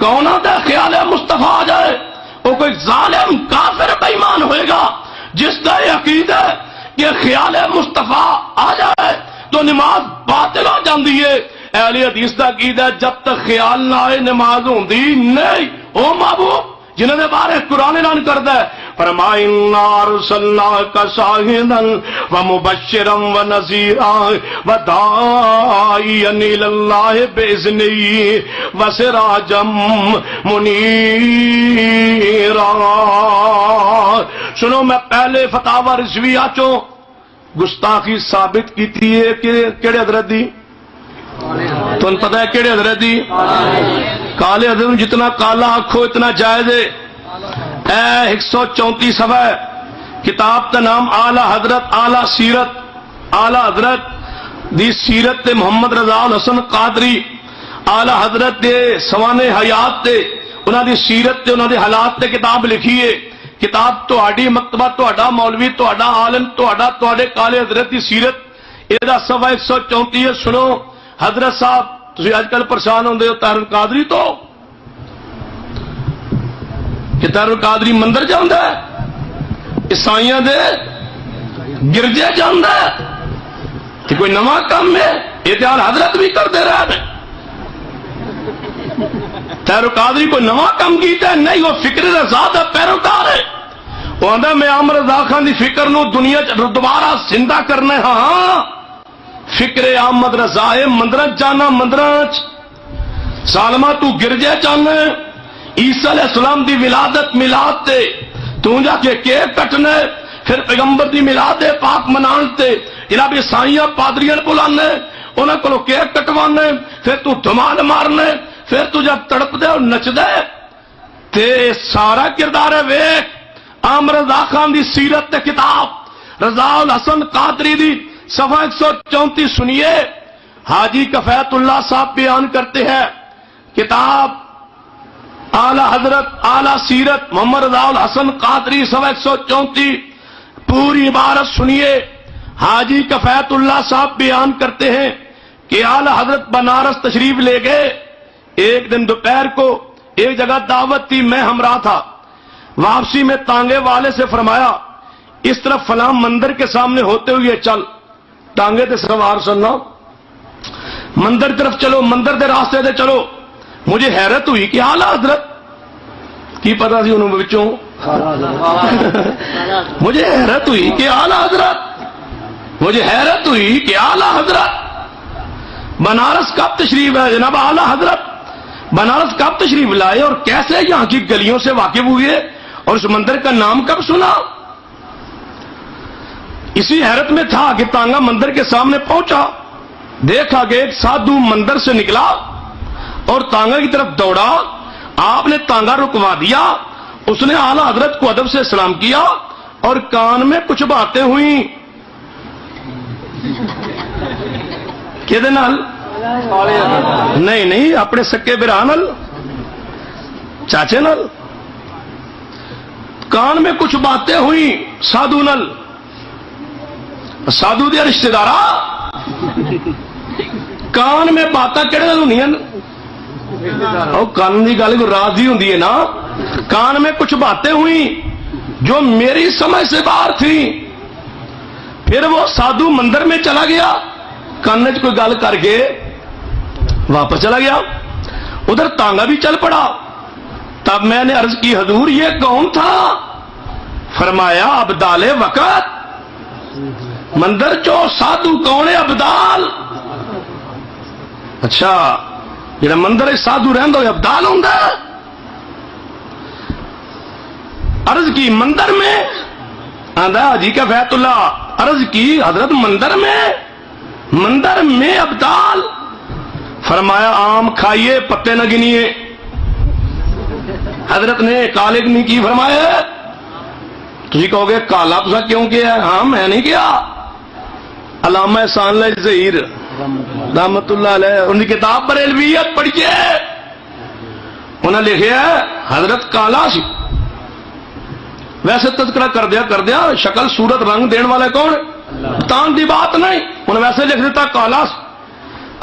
کون آتا خیال ہے مصطفیٰ آ جائے؟ وہ کوئی ظالم کافر بے ایمان ہوئے گا جس کا یہ عقیدہ ہے کہ خیال ہے مصطفیٰ آ جائے تو نماز باطل ہو جاندی ہے۔ اہل حدیث دا عقیدہ ہے جب تک خیال نہ آئے نماز ہوندی نہیں۔ او محبوب جنہوں نے بارے قرآن اعلان کردا ہے، فرمایا انا ارسلناک شاہدا ومبشرا ونذیرا وداعیا الی اللہ باذنہ وسراجا منیرا۔ سنو میں پہلے فتاوی رضویہ چوں گستاخی ثابت کیتی ہے کہ کیڑے حضرت دی؟ تو ان پتہ ہے کیڑے حضرت دی؟ کالے حضرت جتنا کالا آنکھو اتنا جائز ہے۔ 134 صفحہ کتاب کا نام اعلی حضرت اعلی سیرت، اعلی حضرت دی سیرت تے محمد رضا الحسن قادری، اعلی حضرت دے سوانح حیات تے انہاں دی سیرت تے انہاں دے حالات تے کتاب لکھی ہے۔ کتاب تہاڈی مکتبہ، تہاڈا مولوی، تہاڈا عالم، تہاڈے کالے حضرت دی سیرت، ایدہ صفحہ 134 سنو۔ حضرت صاحب تسی آج کل پریشان ہوندے ہو طاہر القادری تو کہ طاہر القادری مندر جاندا ہے، عیسائیاں دے گرجے جاندا ہے کہ کوئی نواں کام ہے؟ اعتیاد حضرت بھی کر دے رہا ہے۔ طاہر القادری کوئی نواں کام کیتا ہے؟ نہیں، وہ فکر رضا دا پیروکار ہے۔ وہ آندا میں عام رضا خان دی فکر نو دنیا دوبارہ زندہ کرنا ہے۔ ہاں فکر احمد رضا ہے، مندرہ جانا، مندرہ ظالمہ تو گرجے جانا، عیسیٰ علیہ السلام دی ولادت میلاد تے تو جا کے کیک کٹنا، پھر پیغمبر دی میلاد پاک منان تے جناب عیسائیاں پادریاں بلانے، انہاں کولوں کیک کٹوانے، پھر تو دھمال مارنے، پھر تو جب تڑپ دے اور نچ دے تے سارا کردار ہے۔ ویکھ عام رضا خان دی سیرت تے کتاب رضا الحسن قادری دی صفحہ 134 سنیے۔ حاجی کفایت اللہ صاحب بیان کرتے ہیں، کتاب اعلی حضرت اعلی سیرت محمد رضا الحسن قادری صفحہ 134 پوری عبارت سنیے۔ حاجی کفایت اللہ صاحب بیان کرتے ہیں کہ اعلی حضرت بنارس تشریف لے گئے۔ ایک دن دوپہر کو ایک جگہ دعوت تھی، میں ہمراہ تھا۔ واپسی میں تانگے والے سے فرمایا اس طرف فلاں مندر کے سامنے ہوتے ہوئے چل، ٹانگے تے سوار سننا، مندر طرف چلو، مندر دے راستے دے چلو۔ مجھے حیرت ہوئی کہ اعلی حضرت کی پتا سی انہوں بچوں مجھے حیرت ہوئی کہ اعلی حضرت، مجھے حیرت ہوئی کہ اعلی حضرت بنارس کب تشریف ہے؟ جناب اعلی حضرت بنارس کب تشریف لائے اور کیسے یہاں کی گلیوں سے واقف ہوئے اور اس مندر کا نام کب سنا؟ اسی حیرت میں تھا کہ تانگا مندر کے سامنے پہنچا، دیکھا کہ ایک سادھو مندر سے نکلا اور تانگا کی طرف دوڑا۔ آپ نے تانگا رکوا دیا، اس نے اعلی حضرت کو ادب سے سلام کیا اور کان میں کچھ باتیں ہوئیں۔ کہتے نال نہیں اپنے سکے برا نال، چاچے نال کان میں کچھ باتیں ہوئیں سادھو نال۔ سادھو دیا رشتے دارا کان میں باتاں کہڑے ہونی کان کی گل کو راضی ہوں نا. کان میں کچھ باتیں ہوئی جو میری سمجھ سے باہر تھی. پھر وہ سادھو مندر میں چلا گیا, کان چ کوئی گل کر کے واپس چلا گیا. ادھر تانگا بھی چل پڑا. تب میں نے عرض کی حضور یہ کون تھا؟ فرمایا ابدال وقت. مندر چو سادھو کون ہے؟ ابدال. اچھا جڑا مندر سادھو رہندا ہوئے ابدال ہوندا ہے. عرض کی مندر میں آندا جی کا بیت اللہ. عرض کی حضرت مندر میں ابدال. فرمایا آم کھائیے پتے نہ گنیے. حضرت نے کالے نہیں کی فرمایا تھی کہو گے کالا تو کیوں کیا ہے؟ ہاں میں نہیں کیا. علامہ احسان اللہ ظہیر رحمت اللہ علیہ ان کی کتاب بریلویت پڑھیے, انہوں نے لکھا ہے حضرت کالا سی. ویسے تذکرہ کر دیا شکل صورت رنگ دین والے کون؟ تان دی بات نہیں. انہوں نے ویسے لکھ دیتا کالا سی.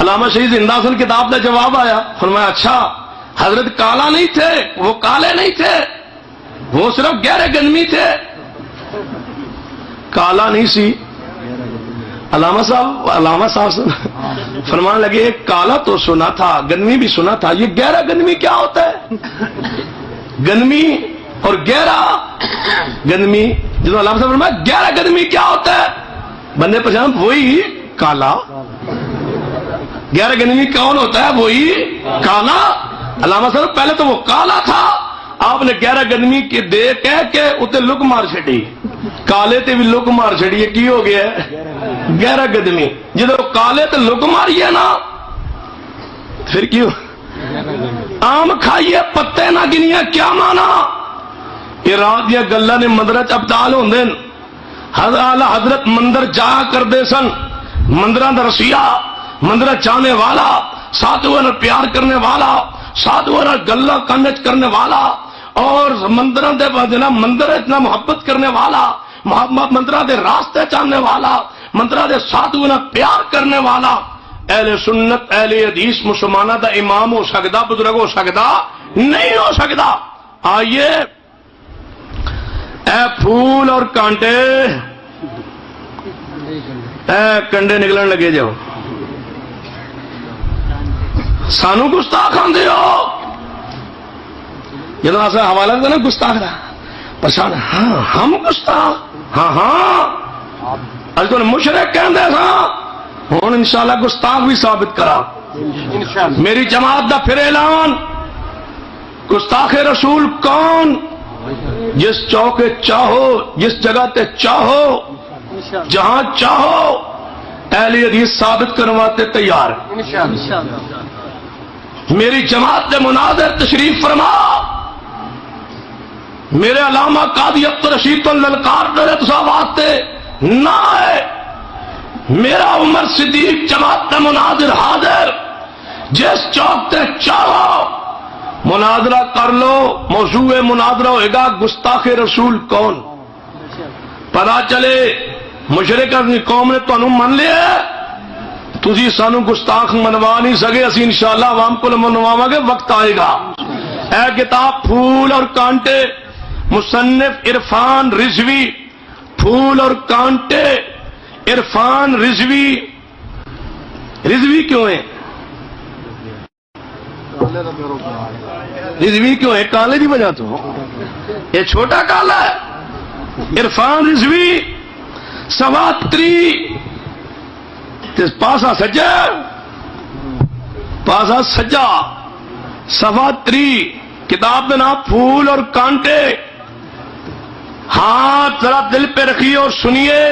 علامہ شہید زندہ حسن کتاب کا جواب آیا. فرمایا اچھا حضرت کالا نہیں تھے, وہ کالے نہیں تھے, وہ صرف گہرے گنمی تھے, کالا نہیں سی. علامہ صاحب فرمان لگے کالا تو سنا تھا, گنمی بھی سنا تھا, یہ گہرا گنمی کیا ہوتا ہے؟ گنمی اور گہرا گنمی, جب علامہ صاحب فرمایا گہرا گنمی کیا ہوتا ہے؟ بندے پہچان وہی کالا. گہرا گنمی کون ہوتا ہے؟ وہی کالا. علامہ صاحب پہلے تو وہ کالا تھا, آپ نے گہرا گنمی کے دے کہہ کے اتنے لک مار چڑی, کالے تے بھی لک مار چڑی. یہ کی ہو گیا گہرا گدمی. جدو کالے تے لک ماری ہے نا پھر کیوں آم کھائیے پتے نہ گنیے کیا مانا؟ یہ رات دیا گلا نے مندر ابدال ہوندے. حضرت مندر جا کر دے سن. مندرہ دا رسیا, مندرہ چاہنے والا, سادھو نے پیار کرنے والا, سادھو نے گلا کنچ کرنے والا, اور مندرہ دے جناب مندر اتنا محبت کرنے والا, مندرہ دے راستے چاہنے والا, مندرہ دے سادھو نے پیار کرنے والا. اہل سنت اہل حدیث مسلمانہ دا امام ہو سکتا, بزرگ ہو سکتا نہیں ہو سکتا. آئیے اے پھول اور کانٹے, اے کنڈے نکلن لگے جاؤ, سانو گستاخ آندے ہو. جب ایسا حوالہ تھا نا گستاخ رہا پرسان, ہاں ہم گستاخ, ہاں اج تو مشرک کہندے سا, ہوں انشاءاللہ گستاخ بھی ثابت کرا. میری جماعت دا پھر اعلان, گستاخ رسول کون؟ جس چوکے چاہو, جس جگہ تے چاہو, جہاں چاہو, اہل حدیث ثابت کرواتے تیار. میری جماعت دے مناظر تشریف فرما. میرے علامہ قاضی عبدالرشید للکار میرے تو واسطے نہ ہے. میرا عمر صدیق جماعت دے مناظر حاضر, جس چوک تے چاہو مناظرہ کر لو. موضوع مناظرہ ہوئے گا گستاخ رسول کون. پتا چلے مشرک قوم نے تمہیں من لیا, تسی سانو گستاخ منوا نہیں سکے, اسی انشاءاللہ عوام کو منواواں گے, وقت آئے گا. اے کتاب پھول اور کانٹے, مصنف عرفان رضوی. پھول اور کانٹے عرفان رضوی. رضوی کیوں ہے؟ رضوی کیوں ہے؟ کالے کی وجہ تو. یہ چھوٹا کالا ہے. عرفان رضوی سواتری, پاسا سجا, پاسا سجا, سواتری. کتاب کا نام پھول اور کانٹے. ہاتھ ذرا دل پہ رکھیے اور سنیے.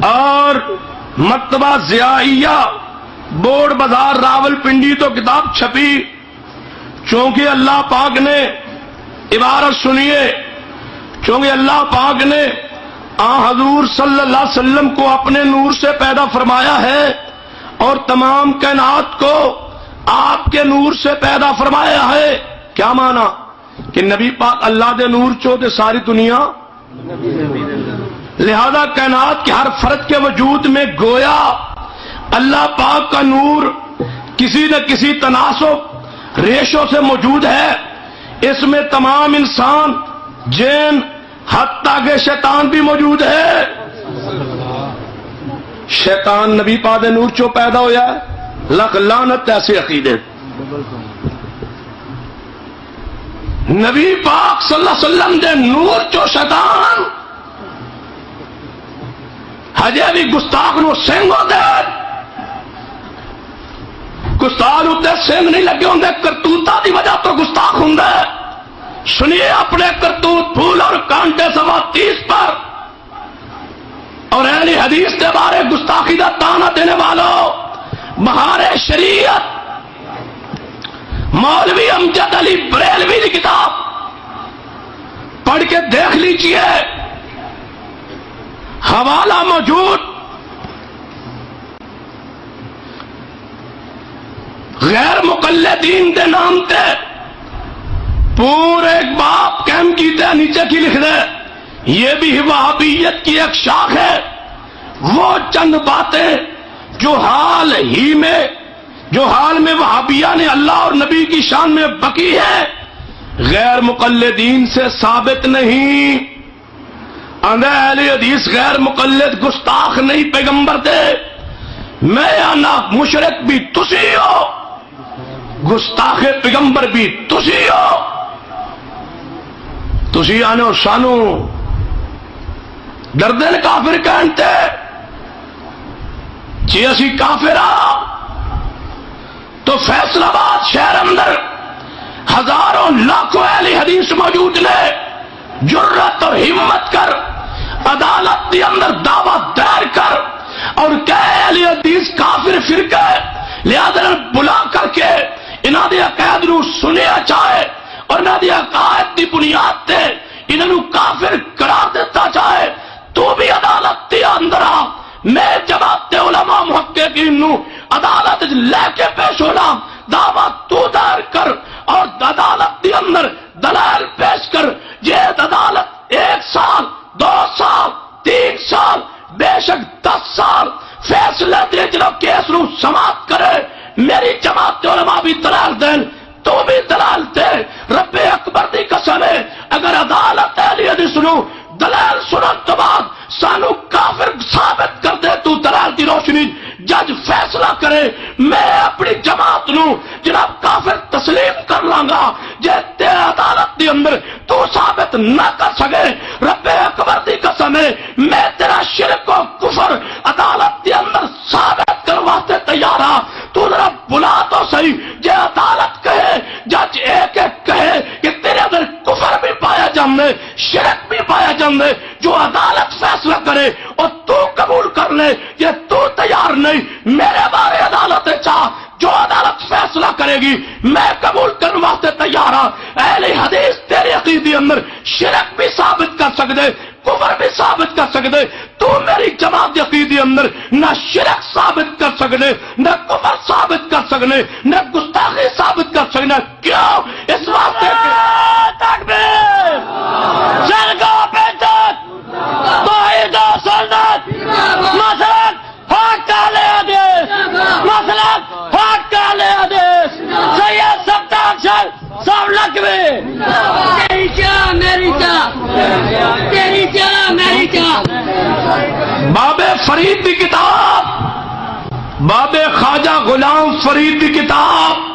اور مکتبہ ضیائیہ بورڈ بازار راول پنڈی تو کتاب چھپی. چونکہ اللہ پاک نے عبارت سنیے, چونکہ اللہ پاک نے حضور صلی اللہ علیہ وسلم کو اپنے نور سے پیدا فرمایا ہے اور تمام کائنات کو آپ کے نور سے پیدا فرمایا ہے. کیا مانا؟ کہ نبی پاک اللہ دے نور چو تے ساری دنیا. لہذا کائنات کے ہر فرد کے وجود میں گویا اللہ پاک کا نور کسی نہ کسی تناسب ریشوں سے موجود ہے. اس میں تمام انسان، جن، حتیٰ کہ شیطان بھی موجود ہے. شیطان نبی پاک دے نور چو پیدا ہویا ہے، لکھ لعنت ایسے عقیدے. نبی پاک صلی اللہ علیہ وسلم دے نور چو شیطان ہجے بھی گستاخ نو سنگ ہوتے، گستاخ ہوتے سنگ نہیں لگے ہوں، کرتوتہ دی وجہ تو گستاخ ہوں. سنیے اپنے کرتوت پھول اور کانٹے 30 پر. اور اہل حدیث کے بارے گستاخی دا تانا دینے والوں، بہار شریعت مولوی امجد علی بریلوی کی کتاب پڑھ کے دیکھ لیجئے، حوالہ موجود. غیر مقلدین دے نام تے پورے ایک باپ کیم کیتے نیچے کی لکھ دے. یہ بھی وہابیت کی ایک شاخ ہے. وہ چند باتیں جو حال میں وہابیہ نے اللہ اور نبی کی شان میں بکی ہے، غیر مقلدین سے ثابت نہیں. اہل حدیث غیر مقلد گستاخ نہیں پیغمبر دے. میں آنا مشرک بھی تسی ہو، گستاخ پیغمبر بھی تسی ہو. تسی آنے اور سانو دردن کافر کہنتے جی اسی کافر تو فیصلہ آباد شہر اندر ہزاروں لاکھوں اہل حدیث موجود نے جرت اور ہمت کر عدالت کے اندر دعویٰ دائر کر اور کہ اہل حدیث کافر فرقہ ہے، لہذا بلا کر کے انہاں دے عقائد نو سنیا چاہے اور انہاں دے عقائد دی بنیاد تے انہاں نو کافر قرار دیتا چاہے. تو بھی عدالت دے اندر آ، میں جماعت علماء محققین نو عدالت لے کے پیش ہونا، دعویٰ تو دائر کر اور عدالت دے اندر دلائل پیش کر. یہ عدالت 1 سال 2 سال 3 سال بے شک 10 سال فیصلہ دے جنو کیس نو سماعت کرے. میری جماعت علماء بھی دلائل دیں، تو بھی دلائل دے. رب اکبر دی قسم ہے اگر عدالت اہل حدیث نو دلائل سنن تو بعد سانو کافر ثابت کر دے، تو دلائل دی روشنی جج فیصلہ کرے، میں اپنی جماعت نو جناب کافر تسلیم کر لانگا. جے تے عدالت دی اندر تو ثابت نہ کر سکے، رب اکبر دی قسم ہے میں تیرا شرک و کفر عدالت دی اندر ثابت کرواتے تیار ہاں. تو ذرا بلا تو صحیح، جے عدالت کہے، جج ایک ایک کہے کہ تیرے اندر کفر بھی پایا جاندے، شرک بھی پایا جاندے، جو عدالت فیصلہ کرے اور تو قبول کر لے. یہ تو تیار نہیں، میرے بارے عدالت چاہ، جو عدالت فیصلہ کرے گی میں قبول کرنے واسطے تیار ہوں. اہل حدیث تیرے عقیدے اندر شرک بھی ثابت کر سکتے، کفر بھی ثابت کر سکتے. تو میری جماعت عقیدے اندر نہ شرک ثابت کر سکتے، نہ کفر ثابت کر سکتے، نہ گستاخی ثابت کر سکتے. کیوں؟ اس واسطے تکبیر، جلگہ بیٹت، توحید و سنت، مسلک حق اہل حدیث، مسلک حق اہل حدیث، سید سبتاکشر سب لکھوی. تیری چاہ میری چاہ، تیری چاہ میری چاہ. باب فرید دی کتاب، باب خواجہ غلام فرید دی کتاب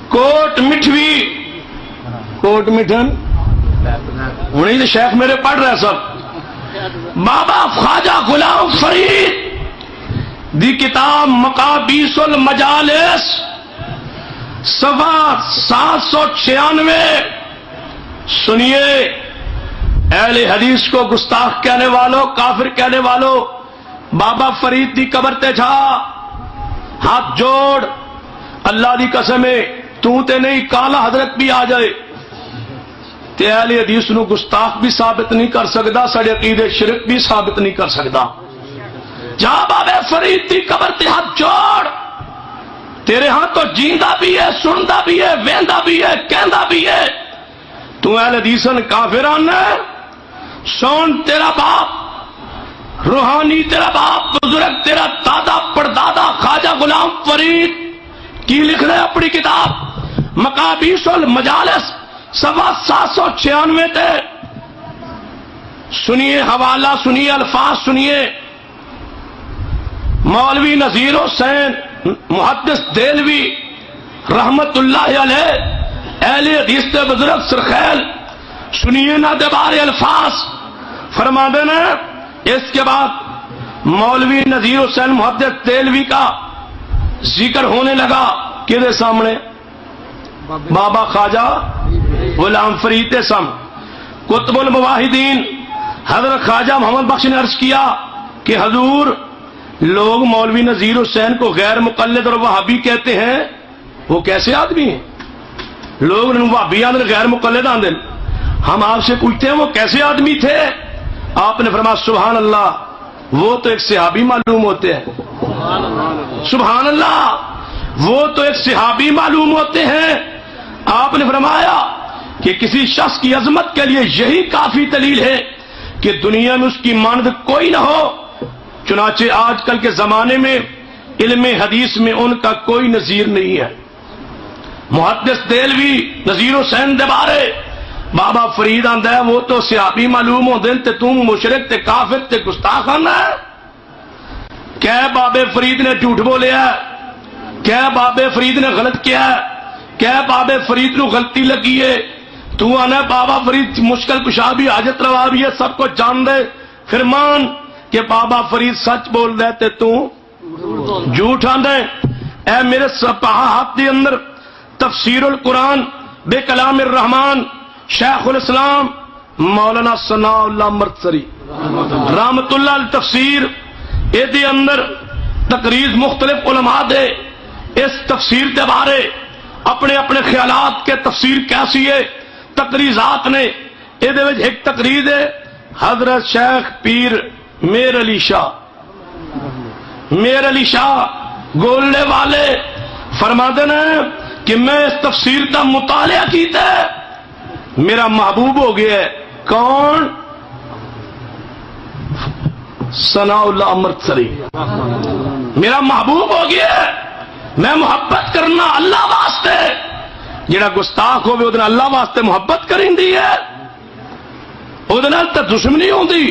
کوٹ مٹھوی، کوٹ مٹھن انہیں تو شیخ میرے پڑھ رہے سب. بابا خواجہ غلام فرید دی کتاب مقابیس المجالس، صفحہ 796. سنیے اہل حدیث کو گستاخ کہنے والوں، کافر کہنے والوں، بابا فرید دی قبر تے جا ہاتھ جوڑ، اللہ دی قسم ہے تو تے نہیں کالا حضرت بھی آ جائے تے اہل حدیث نو گستاخ بھی ثابت نہیں کر سکتا، سارے عقیدے شرک بھی ثابت نہیں کر سکتا. جا بابا فرید دی قبر تے ہاتھ جوڑ، تیرے ہاں تو جیندہ بھی ہے، سندا بھی ہے، ویندا بھی ہے، کہندا بھی ہے. تو اہل حدیثن کافران ہے، سون تیرا باپ روحانی تیرا باپ بزرگ تیرا دادا پردادا خواجہ غلام فرید کی لکھ رہے اپنی کتاب مقابیس المجالس 796 تھے. سنیے حوالہ سنیے الفاظ سنیے. مولوی نذیر حسین محدث دہلوی رحمت اللہ علیہ اہل حدیث کے بزرگ سرخیل سنیے نا دوبارے الفاظ فرما دینا. اس کے بعد مولوی نذیر حسین محدث دہلوی کا ذکر ہونے لگا کدے سامنے؟ بابا خواجہ غلام فرید سم قطب المواحدین حضرت خواجہ محمد بخش نے عرض کیا کہ حضور لوگ مولوی نذیر حسین کو غیر مقلد اور وہابی کہتے ہیں، وہ کیسے آدمی ہیں؟ لوگ وہابی آندر غیر مقلد آندر. ہم آپ سے پوچھتے ہیں وہ کیسے آدمی تھے؟ آپ نے فرمایا سبحان اللہ وہ تو ایک صحابی معلوم ہوتے ہیں. سبحان اللہ وہ تو ایک صحابی معلوم ہوتے ہیں. آپ نے فرمایا کہ کسی شخص کی عظمت کے لیے یہی کافی دلیل ہے کہ دنیا میں اس کی مانند کوئی نہ ہو. چنانچہ آج کل کے زمانے میں علم حدیث میں ان کا کوئی نظیر نہیں ہے. محدث دہلوی نذیر حسین دے بارے بابا فرید آندا ہے وہ تو صحابی معلوم ہو دن تے تم مشرک تے کافر تے گستاخ آنا ہے. کیا بابے فرید نے جھوٹ بولیا ہے؟ کیا بابے فرید نے غلط کیا ہے؟ کیا بابے فرید نو غلطی لگی ہے؟ تو آنا بابا فرید مشکل کشا بھی حاجت روا بھی ہے سب کو جان دے. پھر مان کہ بابا فرید سچ بول دے تے تو جھوٹ آندے. اے میرے صفحات دے اندر تفسیر القرآن بے کلام الرحمن شیخ الاسلام مولانا ثناء اللہ مرتسری رحمت اللہ التفسیر اے دے اندر تقریر مختلف علماء دے اس تفسیر دے بارے اپنے اپنے خیالات کے تفسیر کیسی ہے تقریرات نے. اے دے وچ ایک تقریر ہے حضرت شیخ پیر میر علی شاہ گولنے والے فرماتے ہیں کہ میں اس تفسیر کا مطالعہ کیتا ہے میرا محبوب ہو گیا ہے. کون؟ ثناء اللہ امرتسری میرا محبوب ہو گیا ہے. میں محبت کرنا اللہ واسطے جڑا گستاخ ہوئے ادھر اللہ واسطے محبت کریں دی ہے ادھر تو دشمنی ہوندی.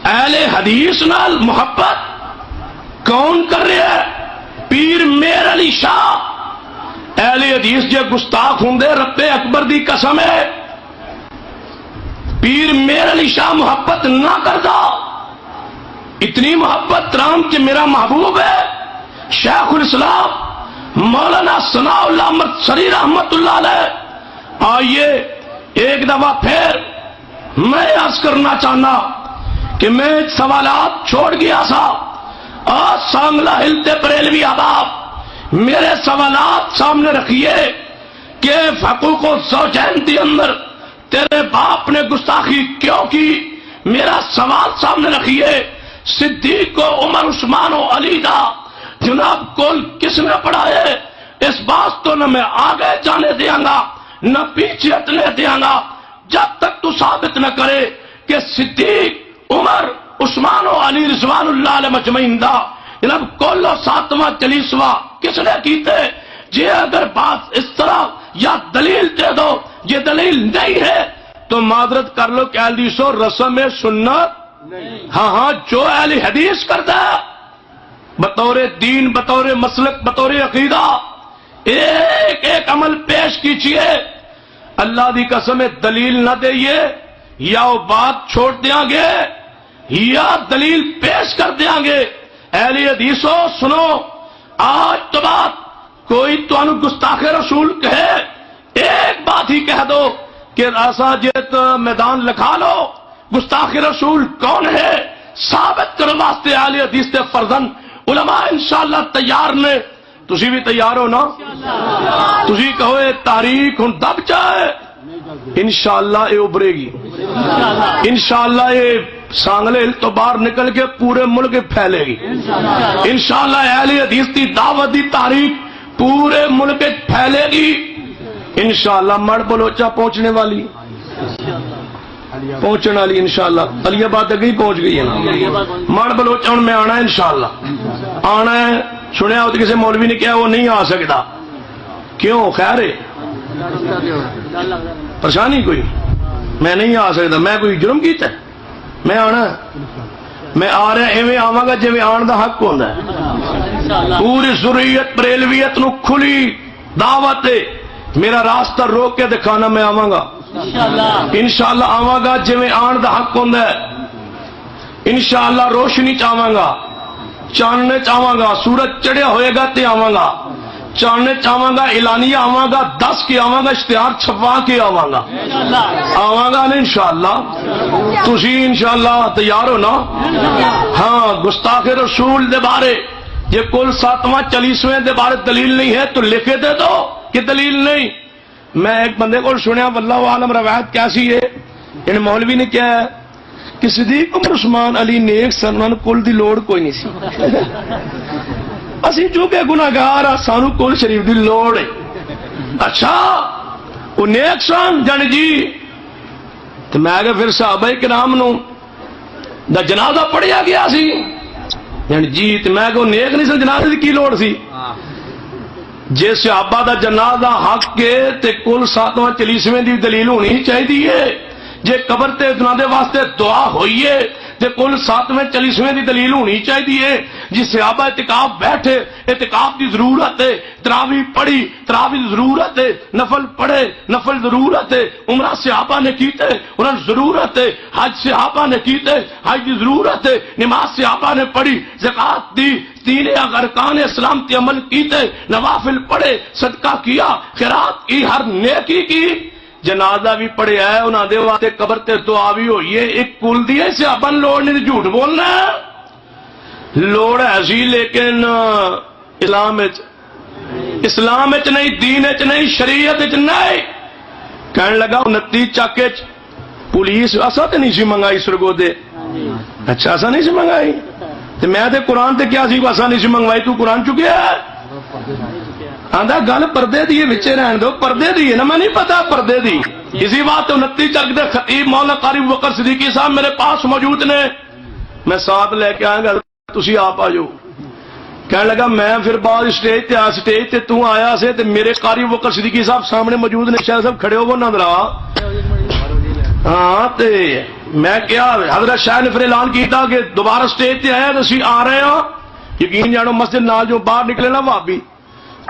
اہل حدیث نال محبت کون کر رہا ہے؟ پیر میر علی شاہ. اہل حدیث جے گستاخ ہوں دے رب اکبر دی قسم ہے پیر میر علی شاہ محبت نہ کردا. اتنی محبت رام کہ میرا محبوب ہے شیخ الاسلام مولانا ثناء اللہ مرتسری رحمت اللہ علیہ. آئیے ایک دفعہ پھر میں عرض کرنا چاہنا کہ میں سوالات چھوڑ گیا تھا. آج سانگلہ ہلتے بریلوی احباب میرے سوالات سامنے رکھیے کہ حقوق الزوجین کے اندر تیرے باپ نے گستاخی کیوں کی. میرا سوال سامنے رکھیے صدیق کو عمر عثمان و علی دا جناب کول کس نے پڑھائے؟ اس بات تو نہ میں آگے جانے دیاں گا نہ پیچھے ہٹنے دیاں گا جب تک تو ثابت نہ کرے کہ صدیق عمر عثمان و علی رضوان اللہ علیہ مجمعین دا جناب کولو 7واں 40واں کس نے کیتے؟ جی اگر بات اس طرح یا دلیل دے دو یہ دلیل نہیں ہے تو معذرت کر لو کہ اہل حدیث و رسم سنت ہاں جو اہل حدیث کرتا ہے بطور دین بطور مسلک بطور عقیدہ ایک ایک عمل پیش کیجئے. اللہ دی قسم دلیل نہ دئیے یا وہ بات چھوڑ دیاں گے یا دلیل پیش کر دیاں گے. اہل حدیثو سنو آج تو بات کوئی تو انو گستاخ رسول کہے ایک بات ہی کہہ دو کہ ایسا جیت میدان لکھا لو. گستاخ رسول کون ہے ثابت کرو واسطے اہل حدیث تے فرزند علماء انشاءاللہ تیار نے. تسی بھی تیار ہو نا؟ تسی کہو یہ تاریخ ہن دب جائے انشاءاللہ یہ ابھرے گی. انشاءاللہ یہ سانگلے ہل تو باہر نکل کے پورے ملک پھیلے گی. انشاءاللہ اہل حدیث کی دعوت دی تاریخ پورے ملک پھیلے گی انشاءاللہ. مڑ بلوچا پہنچنے والی انشاءاللہ. علی آباد تک ہی پہنچ گئی ہے نا. مڑ بلوچا ہوں میں آنا ہے انشاءاللہ. آنا ہے. سنیا ہو تو کسی مولوی نے کیا وہ نہیں آ سکتا. کیوں؟ خیر ہے پریشانی کوئی؟ میں نہیں آ سکتا. میں کوئی جرم کیتا ہے؟ میں آنا ہے. میں آ رہا ایویں آواں گا جویں آن دا حق ہوندا ہے. پوری ضروریت بریلویت نو کھلی دعوت ہے. میرا راستہ روک کے دکھانا. میں آواں گا انشاءاللہ. آواں گا جویں آن دا حق ہوندا ہے انشاءاللہ. روشنی چاواں گا, چاننے چاواں گا. سورج چڑھیا ہوئے گا تے آواں گا. چاننے چاواں گا. اعلانیہ آواں گا. 10 کے آواں گا. اشتہار چھپوا کے آواں گا. آواں گا نا انشاءاللہ. تسی انشاءاللہ تیار ہو نا؟ ہاں. گستاخ رسول دے بارے یہ کل 7واں 40ویں دے بارے دلیل نہیں ہے تو لکھے دے دو کہ دلیل نہیں. میں ایک بندے کو سنیا واللہ عالم روایت کیسی ہے. ان مولوی نے کیا ہے کہ صدیق عمر عثمان علی نیک سنن کل دی لوڑ کوئی نہیں سی. اسی چونکہ گناہگار ہاں سانو کل شریف دی لوڑ ہے. اچھا وہ نیک سن جان جی. تو میں کہ پھر صحابہ کرام نو دا جنازہ پڑھیا گیا سی یعنی جی. تو میں کہ نیک نہیں سن جنازے دی کی لوڑ سی. جے صحابہ دا جنازہ حق کے تے کل 7واں 40ویں دی دلیل ہونی چاہیے. جے قبر تے دے واسطے دعا ہوئیے تے کل 7ویں 40ویں دی دلیل ہونی چاہیے. جس صحابہ اعتکاف بیٹھے اعتکاف دی ضرورت ہے. تراویح پڑھی تراویح دی ضرورت ہے. نفل پڑھے نفل ضرورت ہے. عمرہ صحابہ نے کیتے انہوں نے ضرورت ہے. حج صحابہ نے کیتے حج دی ضرورت ہے. نماز صحابہ نے پڑھی زکات دی. 3 ارکان اسلام تے عمل کیتے نوافل پڑھے صدقہ کیا خیرات کی ہر نیکی کی. جنازہ بھی پڑھے ہے انہاں دے واسطے قبر تے دعا بھی ہوئی ہے. ایک کل دی ہے صحابہ لوڑ نہیں جھوٹ بولنا ہے. لوڑ ہے سی لیکن اسلام وچ نہیں دین وچ نہیں شریعت وچ نہیں. کہنے لگا 29 چک وچ پولیس اسا تے نہیں سی منگائی سرگودے. اچھا اسا نہیں سی منگائی تے میں تے قرآن تے کیا سی اسا نہیں سی منگوائی. تو قرآن چکیا ہے آندا گل پردے دی وچے رہن دو. پردے دی ہے نا میں نہیں پتا پردے دی. اسی بات 29 چک دے خطیب مولانا قاری بکر صدیقی صاحب میرے پاس موجود نے. میں ساتھ لے کے آئیں گا تسی آپ آ جاؤ. کہنے لگا میں پھر بعد اسٹیج تے تو آیا سے تے میرے قاری بکر صدیقی صاحب سامنے موجود نے. شاہ صاحب کھڑے ہو نظر آ. ہاں تے میں کیا حضرت شاہ نے پھر اعلان کیتا کہ دوبارہ اسٹیج تے آیا تو اسی آ رہے ہاں. یقین جانو مسجد نال جو باہر نکلے نا بھابی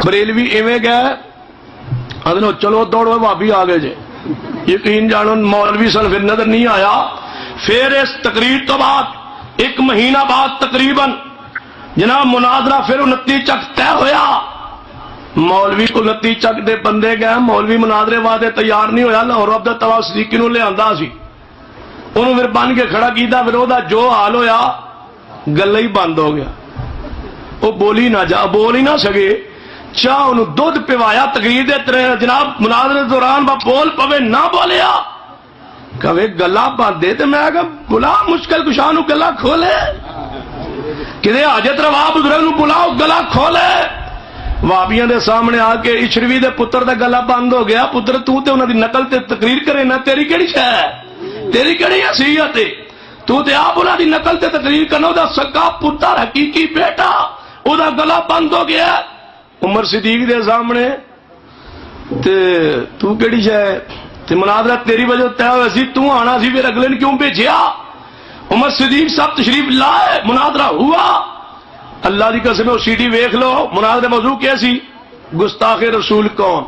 بریلوی ایویں گئے ادنو چلو دوڑو بھابی آ گئے جے. یقین جانو مولوی سن پھر نظر نہیں آیا. پھر اس تقریر تو بعد 1 مہینہ بعد تقریباً جناب مناظرہ پھر 29 چک طے ہویا. مولوی کو 29 چک دے بندے گئے. مولوی مناظرے واسطے تیار نہیں ہویا. لاہور عبد الطواف صدیقی نو لے آندا سی. انہوں پھر بن کے کھڑا کیتا. پھر دا جو حال ہویا گلا ہی بند ہو گیا. وہ بول ہی نہ سکے. چاہ انہوں دودھ پوایا تقریر دے جناب مناظرے دوران با بول پوے نہ بولیا کہے گلا بند دے. تو میں کہا بلا مشکل کشاں نو گلا کھولے کدے حاجت روا بزرگ نو بلاؤ گلا کھولے. وابیاں دے سامنے آ کے اشروی دے پتر دا گلا بند ہو گیا. پتر تو تے انہاں دی نقل تے تقریر کرے نا. تیری کیڑی شے ہے تیری کیڑی حیثیت ہے تو تے آپ انہاں دی نقل تے تقریر کرنا. دا سکا پتر حقیقی بیٹا او دا گلا بند ہو گیا. عمر صدیق دے سامنے تے تو کیڑی شے تے مناظرہ تیری وجہ طے ہویا سی. تو آنا سی پھر اگلے نے کیوں بھیجیا؟ عمر صدیق صاحب تشریف لائے مناظرہ ہوا. اللہ دی قسم ہے سی ڈی ویکھ لو. مناظرہ موضوع کیا سی؟ گستاخ رسول کون.